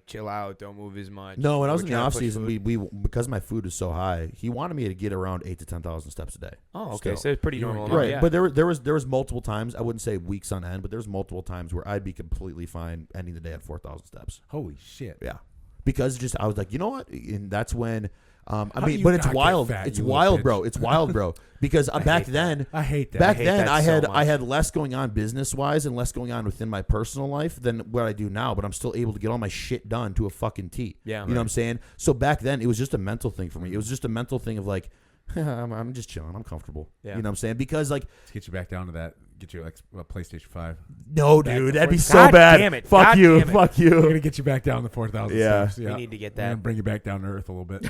chill out, don't move as much? No, when I was in the trying to off push season, food? we because my food is so high, he wanted me to get around 8,000 to 10,000 steps a day. Oh, okay, Still. so it's pretty normal. Right, Yeah. but there was multiple times. I wouldn't say weeks on end, but there was multiple times where I'd be completely fine ending the day at 4,000 steps. Holy shit. Yeah, because just I was like, you know what, and that's when. I How do mean, you but it's not get wild. fat, It's you little wild, bitch? bro. It's wild, bro. Because back then, I hate that. back I hate then, that I so had much. I had less going on business wise and less going on within my personal life than what I do now. But I'm still able to get all my shit done to a fucking T. Yeah, you know what I'm saying. So back then, it was just a mental thing for me. It was just a mental thing of like, I'm just chilling. I'm comfortable. Yeah. You know what I'm saying? Because like, Let's get you back down to that. Get you like a PlayStation 5. no, Back dude, to that'd be four- so God bad. damn it. Fuck God you. damn it. Fuck We're you. gonna get you back down to 4,000 Yeah. steps. We need to get We're gonna that. bring you back down to earth a little bit.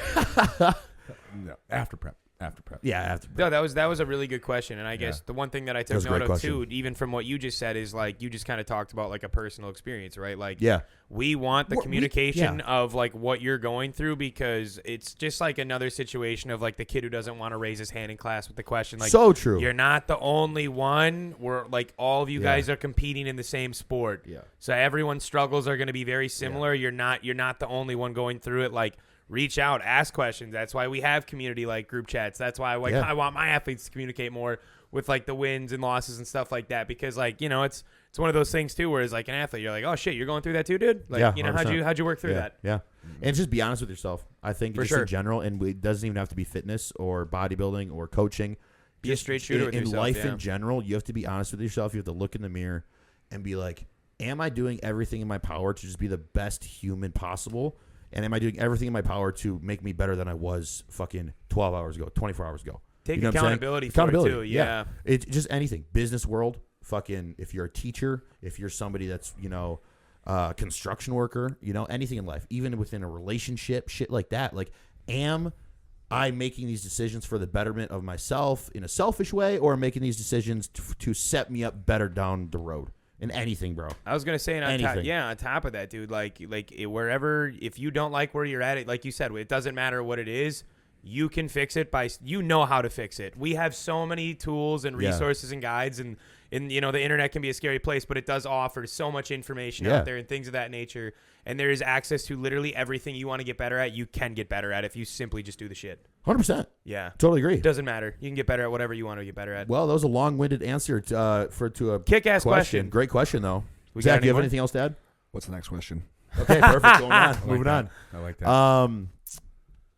No, after prep. Yeah, after. No, that was a really good question, and I guess the one thing that I That was took a note great of too, question. even from what you just said, is like you just kind of talked about like a personal experience, right? Like, Yeah. we want the Well, communication yeah. of like what you're going through, because it's just like another situation of like the kid who doesn't want to raise his hand in class with the question, like, So true. you're not the only one. We're like all of you Yeah. guys are competing in the same sport. Yeah. So everyone's struggles are going to be very similar. You're not the only one going through it. Like, reach out, ask questions. That's why we have community like group chats. That's why I want my athletes to communicate more with like the wins and losses and stuff like that, because like, you know, it's one of those things too where it's like an athlete, you're like, oh shit, you're going through that too, dude. Like, Yeah, you know, 100%. how'd you work through Yeah, that? yeah. And just be honest with yourself. I think For just sure. in general, and it doesn't even have to be fitness or bodybuilding or coaching. Be a Just straight shooter with in yourself, life yeah. in general, you have to be honest with yourself. You have to look in the mirror and be like, am I doing everything in my power to just be the best human possible? And am I doing everything in my power to make me better than I was fucking 12 hours ago, 24 hours ago? Take You know what I'm saying? accountability for it too. Yeah. It's just anything. Business world, fucking, if you're a teacher, if you're somebody that's, you know, construction worker, you know, anything in life, even within a relationship, shit like that. Like, am I making these decisions for the betterment of myself in a selfish way, or making these decisions to set me up better down the road in anything, bro? I was gonna say, and Anything. on top of that, dude, wherever, if you don't like where you're at, it, like you said, it doesn't matter what it is. You can fix it you know how to fix it. We have so many tools and resources and guides, and you know, the internet can be a scary place, but it does offer so much information out there and things of that nature. And there is access to literally everything you want to get better at. You can get better at if you simply just do the shit. 100%. Yeah. Totally agree. It doesn't matter. You can get better at whatever you want to get better at. Well, that was a long-winded answer to a Kick-ass question. Great question, though. We got Zach, any do you have more? anything else to add? What's the next question? Okay, perfect. Going on. I like Moving that. on. I like that.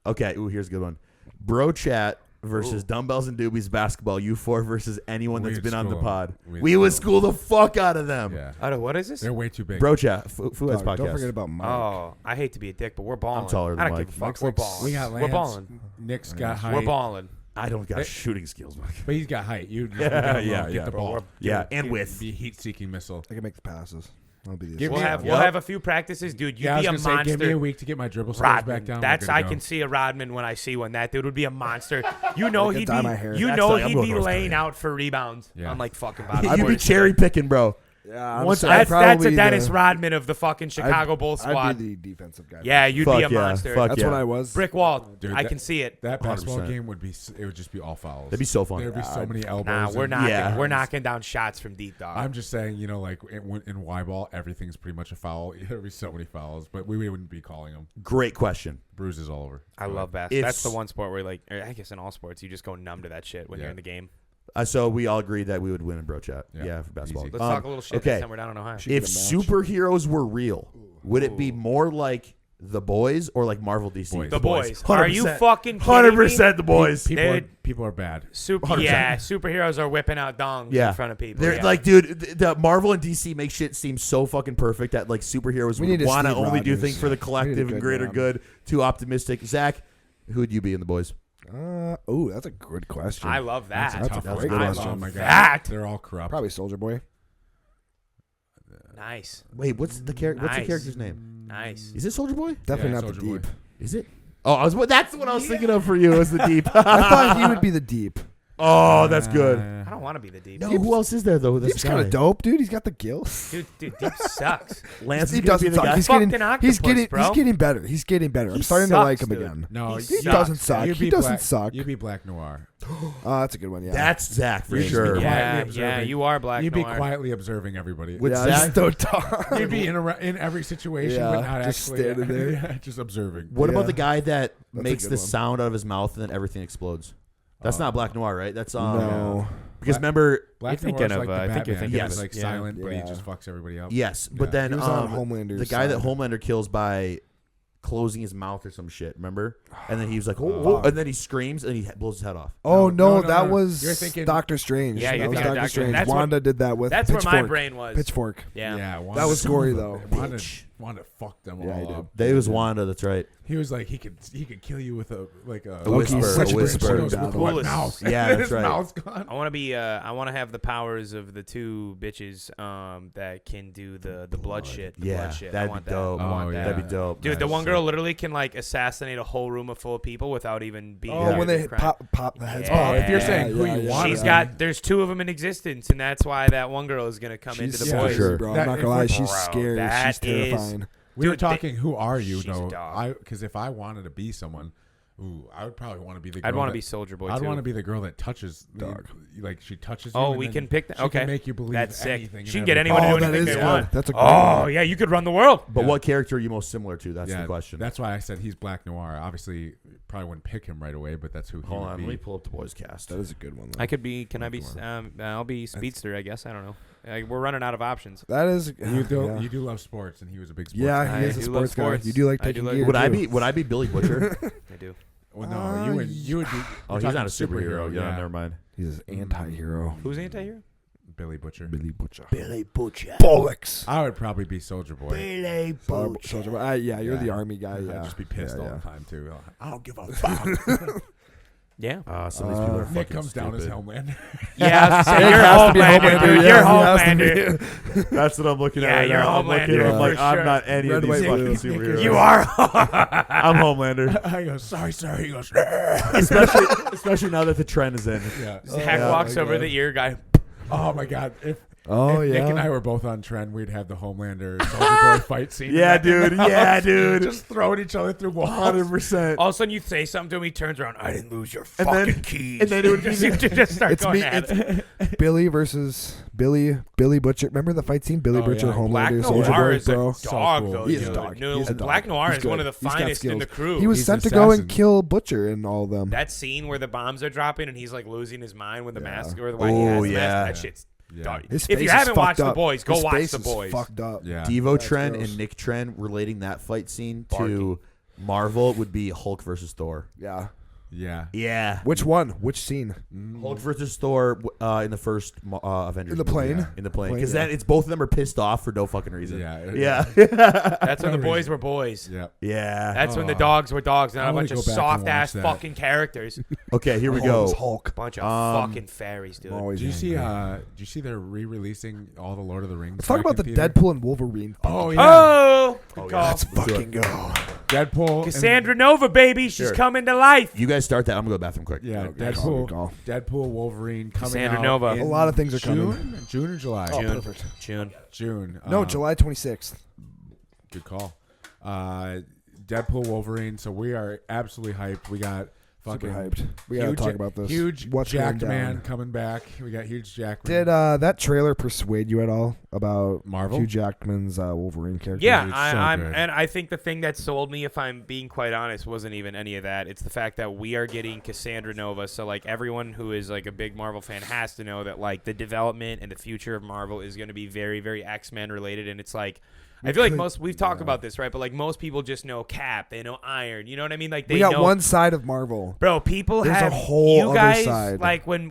Okay. Ooh, here's a good one. Bro chat versus Dumbbells and Doobies basketball. You four versus anyone that's We'd been on the school 'em. pod. We'd We would school school the fuck out of them. yeah. Out of what is this? They're way too big. Bro chat. Fu Heads Dog, podcast. don't forget about Mike. Oh, I hate to be a dick, but we're balling. I'm taller than I don't Mike. give a fuck. Mike's We're like balling. We got We're Lance. balling. Nick's got height. We're balling. I don't got Hey. shooting skills, Mike. But he's got height. You just Yeah, get yeah. the ball. Yeah, and width. Be a heat-seeking missile. I can make the passes. I'll be the Give We'll me- have Yep. we'll have a few practices, dude. You'd Yeah, I be a was gonna say, monster. give me a week to get my dribble skills back Rodman. down. That's We're I good to can go. see a Rodman when I see one. That dude would be a monster. You know Like a he'd dye be. my hair. You That's know like, I'm he'd going be North laying Korea. out for rebounds. Yeah. I'm like fucking Bobby. You'd be Portis. cherry picking, bro. Yeah, Once honestly, That's a probably Dennis the- Rodman of the fucking Chicago Bulls I'd squad. be the defensive guy. Yeah, you'd Fuck be a yeah. monster. Fuck That's yeah. what I was. Brick wall. Dude, I that- can see it. That basketball 100%. game would be. It would just be all fouls. That'd be so fun. There'd be so many elbows. Nah, we're and- knocking. Yeah. We're knocking down shots from deep, dog. I'm just saying, like in Y ball, everything's pretty much a foul. There'd be so many fouls, but we wouldn't be calling them. Great question. Bruises all over. I love If basketball. That's the s- one sport where, like, or I guess in all sports, you just go numb to that shit when you're Yeah. in the game. So we all agreed that we would win in bro chat. Yeah. Yeah, for basketball. Easy. Let's talk a little shit okay. next time we're down in Ohio. Should If get a match. superheroes were real, would it be more like the boys or like Marvel DC? Boys. The boys. Are you 100%. fucking kidding me? 100% the boys. People are bad. Superheroes are whipping out dongs Yeah. in front of people. They're yeah. like, dude, the Marvel and DC make shit seem so fucking perfect that like superheroes We would need a want to Steve only do Rogers. things for the We need a collective good and greater man. good. Too optimistic. Zach, who would you be in the boys? Oh, that's a good question. I love that. That's a tough That's one. a good I question. love Oh my god, that. they're all corrupt. Probably Soldier Boy. Nice. Wait, what's the Nice. character's name? Nice. Is it Soldier Boy? Definitely Yeah, not the Soulja Boy. deep. Is it? Oh, that's the one I was thinking of for you. Was the deep? I thought he would be the deep. Oh, that's good. I don't want to be the deep. No, who else is there though? Deep's kind of dope, dude. He's got the gills. Dude, deep sucks. Lance He is gonna be doesn't the suck. guy. He's Fucking getting, octopus, bro. he's getting better. He's getting better. I'm He starting to like sucks, him dude. again. No, He He sucks. doesn't suck. You'd He be doesn't Black- suck. You'd be Black Noir. That's a good one. Yeah. That's Zach for You'd sure. be Yeah, quietly yeah, observing. you are Black You'd be Noir. quietly observing everybody. With yeah, Zach, just don't talk. You'd be in every situation, Yeah, but not just actually standing there. Yeah, just observing. what about Yeah. the guy that That's a makes good the one. sound out of his mouth and then everything explodes? That's not Black Noir, right? That's No. because remember, Black You're Noir's thinking like of, the I think you're Batman. thinking of He's it. like Yeah. silent, but he Yeah. just fucks everybody up. yes, but Yeah. then He was on Homelander's the guy that side. Homelander kills by closing his mouth or some shit. Remember? And then he was like, Oh, oh, fuck. and then he screams and he blows his head off. Oh No, no, no, that no. was You're thinking- Doctor Strange. Yeah, that you're was thinking Doctor Doctor- Strange. that's what- Wanda did that with That's where Pitchfork. my brain was. Pitchfork. Yeah. Wanda, That was son gory, of a- though. Wanda fucked them Yeah, all he did. up. They was Wanda. That's right. He was like he could kill you with a whisper, such a a whisper. good With battle. what Coolest. mouth? Yeah, that's His right. mouth's gone. I want to be. I want to have the powers of the two bitches that can do the blood shit. The Yeah, blood shit. I that'd want be that. dope. I want Oh, that. yeah. That'd be dope. Dude, the Nice. one girl literally can like assassinate a whole room of full of people without even being. Oh, aware when of they the crime. pop the heads. Yeah. pop. Oh, if you're saying who you want, She's yeah. got. There's two of them in existence, and that's why that one girl is gonna come into She's the yeah, boys. sure. bro. That- I'm not if gonna lie, we're- she's Bro, scary. that She's terrifying. We were Dude, talking. Who are you? she's a though? dog. Because if I wanted to be someone, I would probably want to be the. Girl I'd want to that- be Soldier Boy I'd too. want to be the girl that touches Dog. Like she touches you. Oh, and we then can pick that. She Okay, can make you believe that's sick. anything. She and can get everything. anyone to do Oh, that anything is they good. want. That's a good Oh one. yeah, you could run the world. But Yeah. what character are you most similar to? That's Yeah, the question. That's why I said he's Black Noir. Obviously, probably wouldn't pick him right away, but that's who he Hold would on, be. let me pull up the boys cast. That is a good one. I could be. Can I be? I'll be Speedster. I guess. I don't know. We're running out of options. That is. You do love sports, and he was a big sports Yeah, guy. he I is a do love sports guy. sports. You do like I do taking like- gear. Would I too. be Billy Butcher? I do. Well, no, you would be. Oh, we're he's talking not a superhero. Yeah, never mind. He's an anti-hero. Who's anti-hero? Billy Butcher. Billy Butcher. Billy Butcher. Bollocks. I would probably be Soldier Boy. Billy Butcher. Soldier Boy. Yeah, you're Yeah. the army guy. Yeah, I'd just be pissed Yeah, all yeah. the time too. I don't give a fuck. Yeah. Some of these people are fucking Nick comes down as stupid. Homelander. Yeah. I was gonna say, It you're has to be Homelander, dude. yeah, You're he has to Homelander. That's what I'm looking at Yeah, right you're now. I'm looking at him Homelander, like for I'm sure. not any Red, of these white, fucking blue. superheroes. You are. I'm Homelander. I go, sorry, sir. He goes, especially now that the trend is in. yeah. Zach yeah, walks my over God. the ear guy. Oh my God! If Oh Nick and I yeah. were both on trend, we'd have the Homelander Soldier Boy fight scene. Yeah, dude. Yeah, dude. Just throwing each other through walls. 100%. All of a sudden, you say something to him. He turns around. I didn't lose your And fucking then- keys. and then it would be you just start It's going me. at it. It's Billy versus Billy. Billy Butcher. Remember the fight scene? Billy Oh, Butcher, yeah. Black Homelander, Soldier Noir Boy, is bro. a So dog, cool. though. He is a dude. dog. No, He's a dog. Black Noir He's is one good. of the He's got finest in skills. the crew. He was He's sent an to go and assassin. kill Butcher and all of them. That scene where the bombs are dropping and he's like losing his mind when the Yeah. mask or the why he has Oh, the yeah. mask. That shit's Yeah. dog. His If face you is haven't fucked watched The up. Boys, go His watch face The is Boys. Fucked up. Yeah. Devo That's Trend gross. and Nick Trend relating that fight scene to Marvel would be Hulk versus Thor. Yeah. Yeah. Yeah. Which one? Which scene? Hulk versus Thor in the first Avengers. In the movie. plane? Yeah, in the plane. Plane, Because yeah. it's both of them are pissed off for no fucking reason. Yeah. Yeah. That's when No the boys reason. were boys. Yeah. Yeah. That's when the dogs were dogs, not I a wanna bunch of go back and watch soft ass that. fucking characters. Okay, here we Hulk go. was Hulk. Bunch of fucking fairies, dude. I'm always Do you see? angry. Do you see they're re-releasing all the Lord of the Rings? Let's talk back about the in theater? Deadpool and Wolverine. Oh yeah. Oh, good call. Let's fucking go. Deadpool. Cassandra Nova, baby, she's Sure. coming to life. You guys start that. I'm going to go to the bathroom quick. Yeah, Good call, good call. Deadpool, Wolverine coming Cassandra out Nova. in A lot of things are June? coming. June or July? Oh, June. perfect. June. No, July 26th. Good call. Deadpool, Wolverine. So we are absolutely hyped. We got fucking Super hyped. We gotta huge, talk about this. Huge What's Jacked going Man down? coming back. We got huge Jackman. Did that trailer persuade you at all about Marvel? Hugh Jackman's Wolverine character? Yeah, It's so I'm, good. and I think the thing that sold me, if I'm being quite honest, wasn't even any of that. It's the fact that we are getting Cassandra Nova. So like everyone who is like a big Marvel fan has to know that like the development and the future of Marvel is going to be very, very X-Men related. And it's like, I feel like we've talked about this, right? But like most people just know Cap, they know Iron. You know what I mean? Like they we got know one side of Marvel. Bro, people There's a have whole you other guys side. like when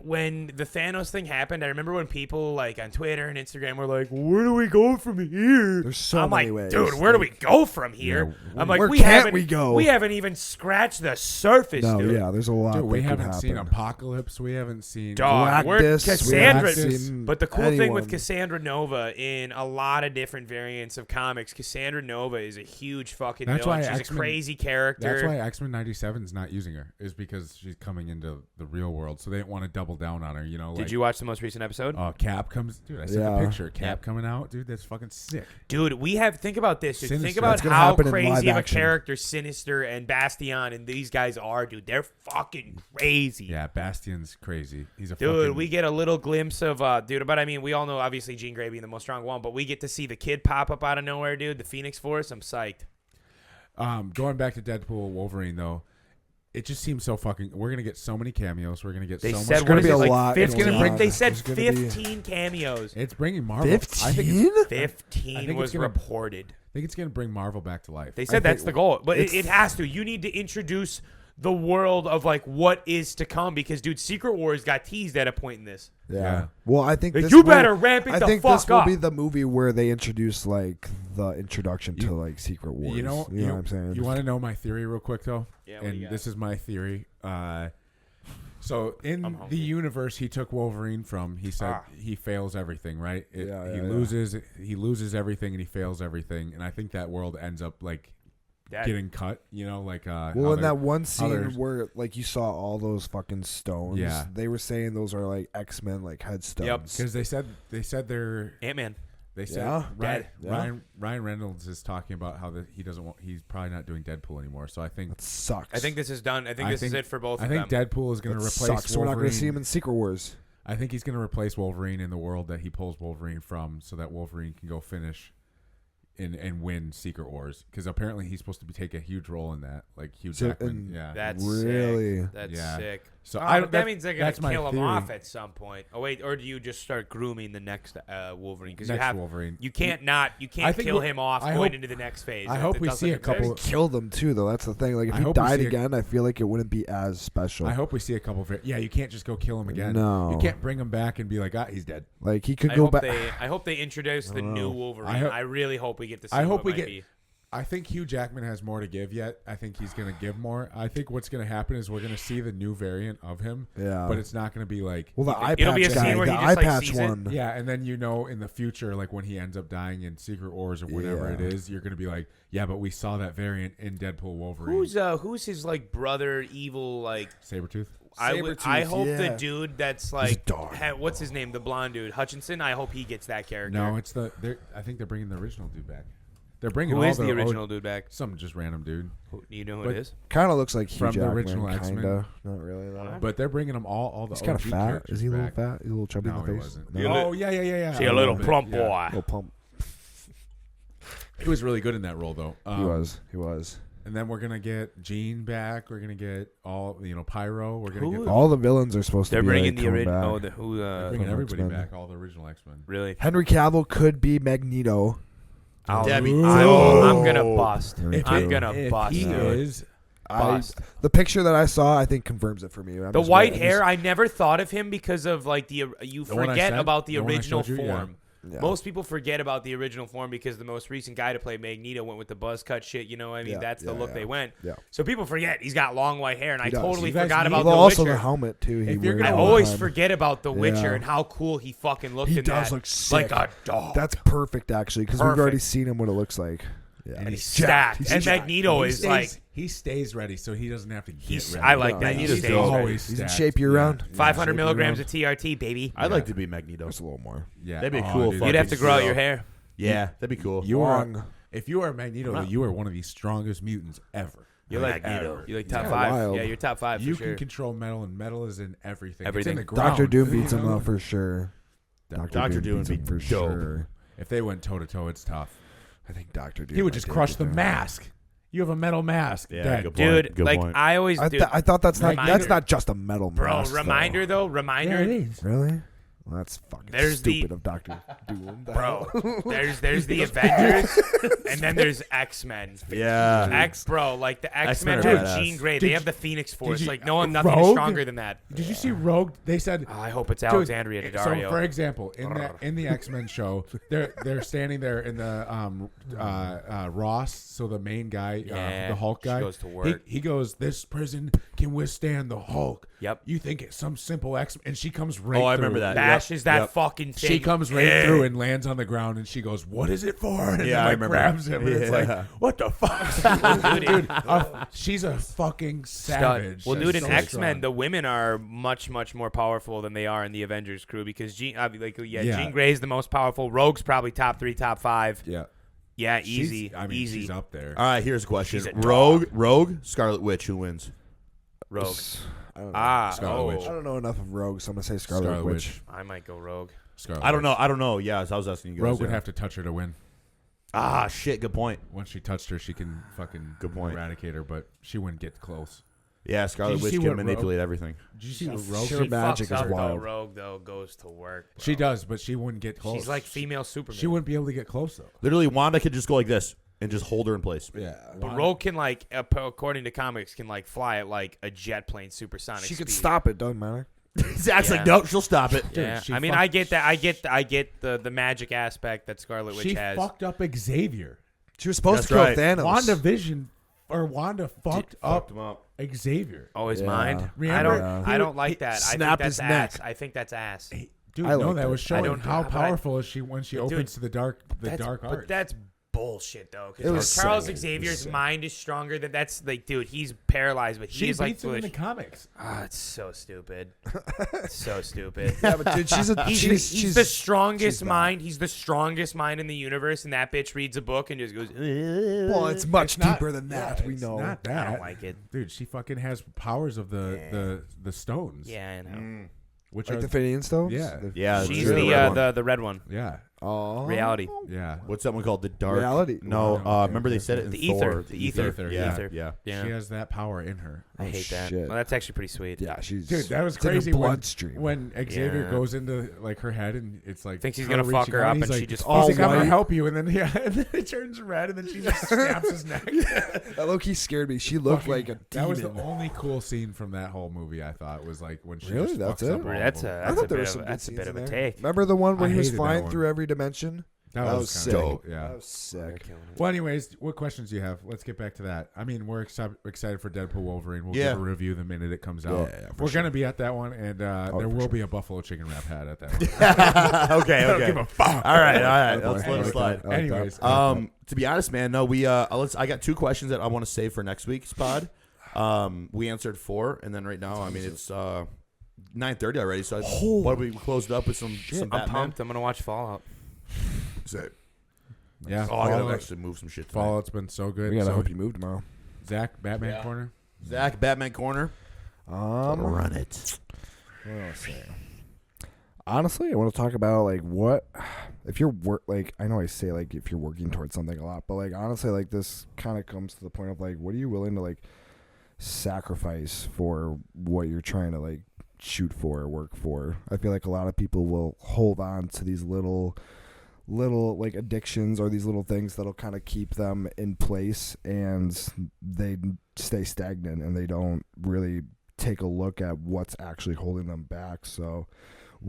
the Thanos thing happened. I remember when people like on Twitter and Instagram were like, "Where do we go from here?" There's so I'm many like, ways. dude, where do we go from here? Yeah, I'm like, where we can't haven't we go? We haven't even scratched the surface, No, dude. yeah, there's a lot. Dude, we that could haven't seen happen. Apocalypse. We haven't seen. Dog, we're Galactus, Cassandra. we haven't seen But the cool thing with anyone. Cassandra Nova in a lot of different variants of comics, Cassandra Nova is a huge fucking That's villain. why She's X-Men- a crazy character. That's why X-Men 97 is not using her. Is because she's coming into the real world, so they didn't want to double down on her. You know. Did like, you watch the most recent episode? Cap comes. Dude, I sent Yeah. a picture. Cap Yep. coming out. Dude, that's fucking sick. Dude, we have think about this. Dude. Think Sinister. about That's gonna how happen in crazy live of a action. character Sinister and Bastion and these guys are, dude. They're fucking crazy. Yeah, Bastion's crazy. He's a Dude, fucking, we get a little glimpse of dude, but I mean, we all know obviously Jean Grey being the most strong one, but we get to see the kid pop up out of nowhere, dude. The Phoenix Force. I'm psyched. Going back to Deadpool, Wolverine though, it just seems so fucking. We're gonna get so many cameos. We're gonna get They so said much. gonna what be is a it, like lot. 15? It's gonna bring- They said there's gonna be- 15 cameos. It's bringing Marvel. I think 15? it's, 15 I think was it's gonna- reported. I think it's gonna bring Marvel back to life. They I said think- that's the goal, but it's- it has to. You need to introduce the world of like what is to come because, dude, Secret Wars got teased at a point in this. Yeah. Yeah. Well, I think Like, this you will- better ramp it I the think fuck this will up. be the movie where they introduce like the introduction to like Secret Wars. You know what I'm saying? You want to know my theory real quick though? Yeah, what do you and got? this is my theory. So in I'm the hungry. universe he took Wolverine from, he said Ah. he fails everything, right? Yeah, yeah, he yeah. loses everything and he fails everything, and I think that world ends up like That- getting cut. You know, like well, in that one scene others- where like you saw all those fucking stones, Yeah. they were saying those are like X-Men like headstones. because they said they're Ant-Man. they said Yeah. Ryan, Dead. Yeah. Ryan Reynolds is talking about how he doesn't want, he's probably not doing Deadpool anymore. So I think That sucks. I think this is done. I think this is it for both I of think them. Deadpool is going to that replace sucks. So we're not Wolverine. going to see him in Secret Wars. I think he's going to replace Wolverine in the world that he pulls Wolverine from, so that Wolverine can go finish and win Secret Wars. Because apparently he's supposed to take a huge role in that, like Hugh So, Jackman. and Yeah. That's Really? sick. That's Yeah. sick. So I don't- that means they're gonna that's my kill him theory. off at some point. Oh wait, or do you just start grooming the next Wolverine? Because you Next have Wolverine. you can't I kill think him off I going hope- into the next phase. I It- hope it we doesn't see a exist. couple- Kill them too, though. That's the thing. Like if I he hope we died see a- again, I feel like it wouldn't be as special. I hope we see a couple. Yeah, you can't just go kill him again. No. You can't bring him back and be like, he's dead. Like he could I go hope back. I hope they introduce the don't new know. Wolverine. I hope- I really hope we get to see. I who hope it we might get- be. I think Hugh Jackman has more to give yet. I think he's going to give more. I think what's going to happen is we're going to see the new variant of him, Yeah. but it's not going to be like, Well, the eye It'll be a patch scene guy, where the he eye just, like, patch sees it. one. yeah, and then in the future, like when he ends up dying in Secret Wars or whatever Yeah. it is, you're going to be like, yeah, but we saw that variant in Deadpool Wolverine. Who's his like brother evil like Sabretooth? I Sabretooth, hope the yeah. dude that's like dark. what's his name, the blonde dude Hutchinson. I hope he gets that character. No, it's I think they're bringing the original dude back. They're bringing who all is the the original dude back? some just random dude, Do you know who But- it is? Kind of looks like Hugh From the Jackman, original X-Men. kinda. Not really though. but they're bringing them all the He's kind of OG fat. characters Is he a little back. fat? He's a little chubby No, in the he face. wasn't. You Oh look- yeah. See a little bit, plump yeah. boy. Little pump. He was really good in that role though. He was. And then we're gonna get Jean back. We're gonna get all Pyro. We're gonna Who? get All the villains are supposed They're to be bringing like, the coming original. back. they're bringing from everybody X-Men. back. All the original X-Men. Really? Henry Cavill could be Magneto. That'd be I'm gonna bust. Me I'm too. gonna If bust, he dude. is, The picture that I saw, I think confirms it for me. The white hair, I never thought of him because of like you forget about the original form. Yeah. Most people forget about the original form because the most recent guy to play Magneto went with the buzz cut shit. You know what I mean? That's the look they went. Yeah. So people forget he's got long white hair, and I does. totally You guys forgot need- about Well, the also Witcher. the helmet too. He If you're wears I gonna- all the always time. forget about the Witcher Yeah. and how cool he fucking looked He in does that. look sick. Like a dog. That's perfect actually, because we've Perfect. already seen him what it looks like. Yeah, and he's stacked. He's And jacked. Magneto He is stays- like he stays ready, so he doesn't have to get ready. I like that. He's He Magneto's stays dope. ready. always He's in stacked. shape year round. 500 Shape milligrams year of TRT, baby. I'd like to be Magneto. Just a little more. Yeah, That'd be oh, cool. dude, fucking You'd have to grow out show. your hair. Yeah, that'd be cool. You are, Long. if you are Magneto, though, you are one of the strongest mutants ever. You're like Magneto. You're like top Yeah, 5. wild. Yeah, you're top 5 for You sure. can control metal, and metal is in everything. Everything. It's in the ground. Doctor Doom you beats him know? up for sure. Dr. Doom beats would him be for dope. sure. If they went toe to toe, it's tough. I think Doctor Doom. He would might just take crush it the there. mask. You have a metal mask. Yeah, Dead. good point. Dude, Good like point. I always I, do. I thought that's not Reminder. just a metal Bro, mask, though. reminder though, reminder. Yeah, it is. Really? Well, that's fucking There's the- stupid of Doctor Doom. The Bro, hell? there's the Avengers, and then there's X-Men. Yeah. Bro, like the X-Men X-Men are have badass. Jean Grey. Did They have you- the Phoenix Force. you- Like nothing is Rogue? stronger than that. Did you see Rogue? They said Oh, I hope it's Dude, Alexandria Daddario. So, for example, in the X-Men show, they're standing there in the Ross, so the main guy, Yeah, the Hulk she guy. goes to work. He goes, "This prison can withstand the Hulk." Yep. You think it's some simple X, and she comes right. Oh, I through. remember that. Bashes that Yep. fucking thing. She comes right Yeah. through and lands on the ground, and she goes, "What is it for?" And Yeah, then, I like, remember. grabs him, and it's Yeah. like, "What the fuck, dude?" She's a fucking Stud. savage. Well, She's dude, in so X-Men, strong. the women are much more powerful than they are in the Avengers crew because Yeah. Jean Grey's the most powerful. Rogue's probably top 3, top 5. yeah, Yeah, easy, She's, I mean, easy. she's up there. All right, here's a question. She's a dog. Rogue, Scarlet Witch, who wins? Rogue. I don't know. Scarlet Witch. I don't know enough of Rogue, so I'm gonna say Scarlet Witch. I might go Rogue. Scarlet I don't Witch. know. Yeah, so I was asking you guys. Rogue would yeah. have to touch her to win. Ah, shit. Good point. Once she touched her, she can fucking Good point. eradicate her, but she wouldn't get close. Yeah, Scarlet Did you Witch see can what manipulate everything. Did you see what Rogue? Sure. Her magic fucks is up, though. wild. Rogue though goes to work. Bro. She does, but she wouldn't get close. She's like female Superman. She wouldn't be able to get close though. Literally, Wanda could just go like this and just hold her in place. Yeah, But Rogue can like, according to comics, can like fly at like a jet plane supersonic She speed. could stop it. Doesn't matter. Zach's like, nope, she'll stop it. Yeah, Dude, she I mean, fucked- I get that. I get the magic aspect that Scarlet Witch She has. fucked up Xavier. She was supposed That's to kill right. Thanos. Wanda fucked up him up. Xavier. Oh, his Yeah. mind. Remember? I don't like that. I think snapped that's his ass. neck. I think that's ass. Dude, I no, liked that it. was I showing don't- how but I- powerful is she when she But dude, opens to the dark But arts. that's bullshit though. It was Because Charles sick. Xavier's sick. mind is stronger than that's like, dude, he's paralyzed, but She he's like beats him in the foolish. comics. Ah, it's so stupid. It's so stupid. Yeah, but dude, she's He's the strongest she's mind. He's the strongest mind in the universe, and that bitch reads a book and just goes. Well, it's much It's not- deeper than that. yeah, We it's know. not I that. don't like it. Dude, she fucking has powers of the stones. Yeah, I know. Which Like are the Finian stones. Yeah. Yeah, She's the the red one. the red one. yeah. Oh. Reality. Yeah. What's that one called? The Dark Reality. No, Wow, okay, remember they okay. said it in The Thor. ether. The ether. Yeah, Ether. yeah. Yeah. She has that power in her. I hate that. shit. Well, that's actually pretty sweet. Yeah, she's. Dude, that was it's in her crazy when, bloodstream. when Xavier Yeah. goes into like her head and it's like Thinks he's her gonna fuck reaching her out, up he's and like, she just he's falls like, I'm gonna white. help you, and then and then it turns red, and then she just snaps his neck. That low key scared me. She looked Fucking- like a demon. That was the only cool scene from that whole movie. I thought was like when she Really? just That's fucks it? up all of That's them. I that's thought a there bit was of some good that's a scenes bit of in a there. take. Remember the one when I he was hated that flying one. through every dimension? That That was was kinda sick. dope. Yeah. That was sick. Well, anyways, what questions do you have? Let's get back to that. I mean, we're excited for Deadpool Wolverine. We'll Yeah. give a review the minute it comes out. Yeah, for we're sure. going to be at that one, and there for will sure. be a buffalo chicken wrap hat at that one. Okay, okay. give a fuck. All right. I Let's like let it that. slide. I like Anyways, that. To be honest, man, no, we I got 2 questions that I want to save for next week's pod. We answered 4, and then right now, I mean, it's 9:30 already. So what we closed up with some I'm Batman. pumped. I'm gonna watch Fallout. Yeah, Oh, I gotta Fallout- actually move some shit. Tonight. Fallout's been so good. we gotta So, hope you move tomorrow. Zach, Batman Corner. Zach, Batman Corner. Run it. What else? Honestly, I want to talk about like what if you're like I know I say like if you're working towards something a lot, but like honestly, like this kind of comes to the point of like what are you willing to like sacrifice for what you're trying to like shoot for or work for? I feel like a lot of people will hold on to these little little like addictions or these little things that'll kind of keep them in place, and they stay stagnant and they don't really take a look at what's actually holding them back. So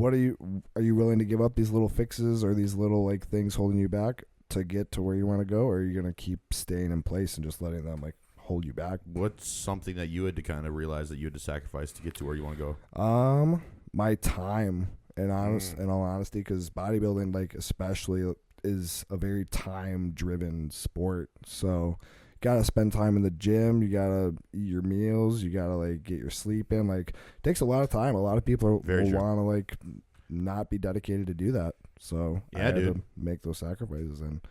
are you willing to give up these little fixes or these little like things holding you back to get to where you want to go, or are you going to keep staying in place and just letting them like hold you back? What's something that you had to kind of realize that you had to sacrifice to get to where you want to go? My time. In all honesty, because bodybuilding, like especially, is a very time-driven sport. So, you gotta spend time in the gym. You gotta eat your meals. You gotta like get your sleep in. Like, it takes a lot of time. A lot of people will want to like not be dedicated to do that. So, I had to make those sacrifices. And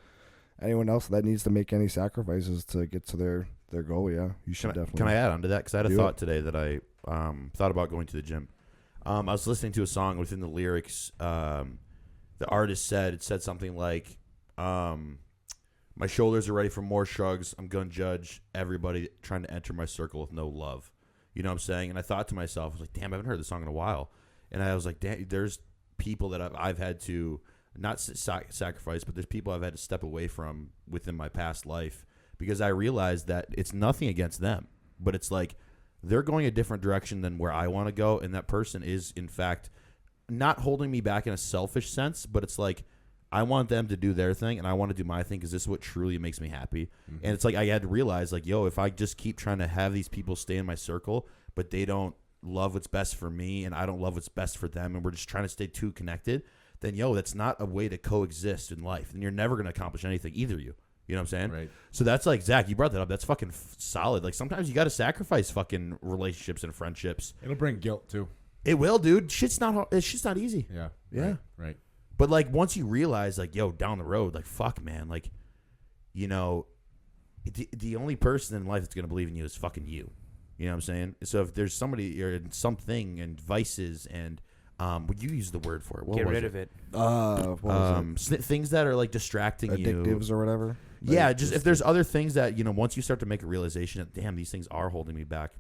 anyone else that needs to make any sacrifices to get to their goal, you should definitely. Can I add on to that? Because I had a thought today that I thought about going to the gym. I was listening to a song within the lyrics. The artist said something like, my shoulders are ready for more shrugs. I'm going to judge everybody trying to enter my circle with no love. You know what I'm saying? And I thought to myself, I was like, damn, I haven't heard this song in a while. And I was like, damn, there's people that I've had to not sacrifice, but there's people I've had to step away from within my past life because I realized that it's nothing against them, but it's like, they're going a different direction than where I want to go, and that person is, in fact, not holding me back in a selfish sense, but it's like I want them to do their thing, and I want to do my thing because this is what truly makes me happy. Mm-hmm. And it's like I had to realize, like, yo, if I just keep trying to have these people stay in my circle, but they don't love what's best for me, and I don't love what's best for them, and we're just trying to stay too connected, then, yo, that's not a way to coexist in life, and you're never going to accomplish anything, either of you. You know what I'm saying? Right. So that's like, Zach, you brought that up. That's fucking solid. Like, sometimes you got to sacrifice fucking relationships and friendships. It'll bring guilt, too. It will, dude. Shit's not easy. Yeah. Yeah. Right. But, like, once you realize, like, yo, down the road, like, fuck, man. Like, you know, the only person in life that's going to believe in you is fucking you. You know what I'm saying? So if there's somebody or something and vices and would you use the word for it? Get rid of it. Things that are like distracting you, addictives or whatever. Yeah, just if there's other things that, you know, once you start to make a realization that, damn, these things are holding me back,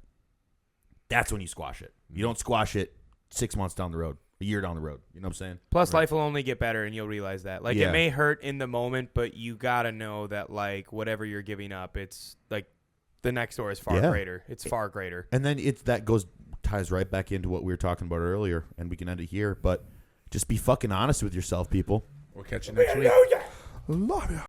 that's when you squash it. You don't squash it 6 months down the road, a year down the road. You know what I'm saying? Plus, life will only get better, and you'll realize that. Like, it may hurt in the moment, but you gotta know that, like, whatever you're giving up, it's like the next door is far greater. It's far greater. And then ties right back into what we were talking about earlier, and we can end it here. But just be fucking honest with yourself, people. We'll catch you next week. Love you.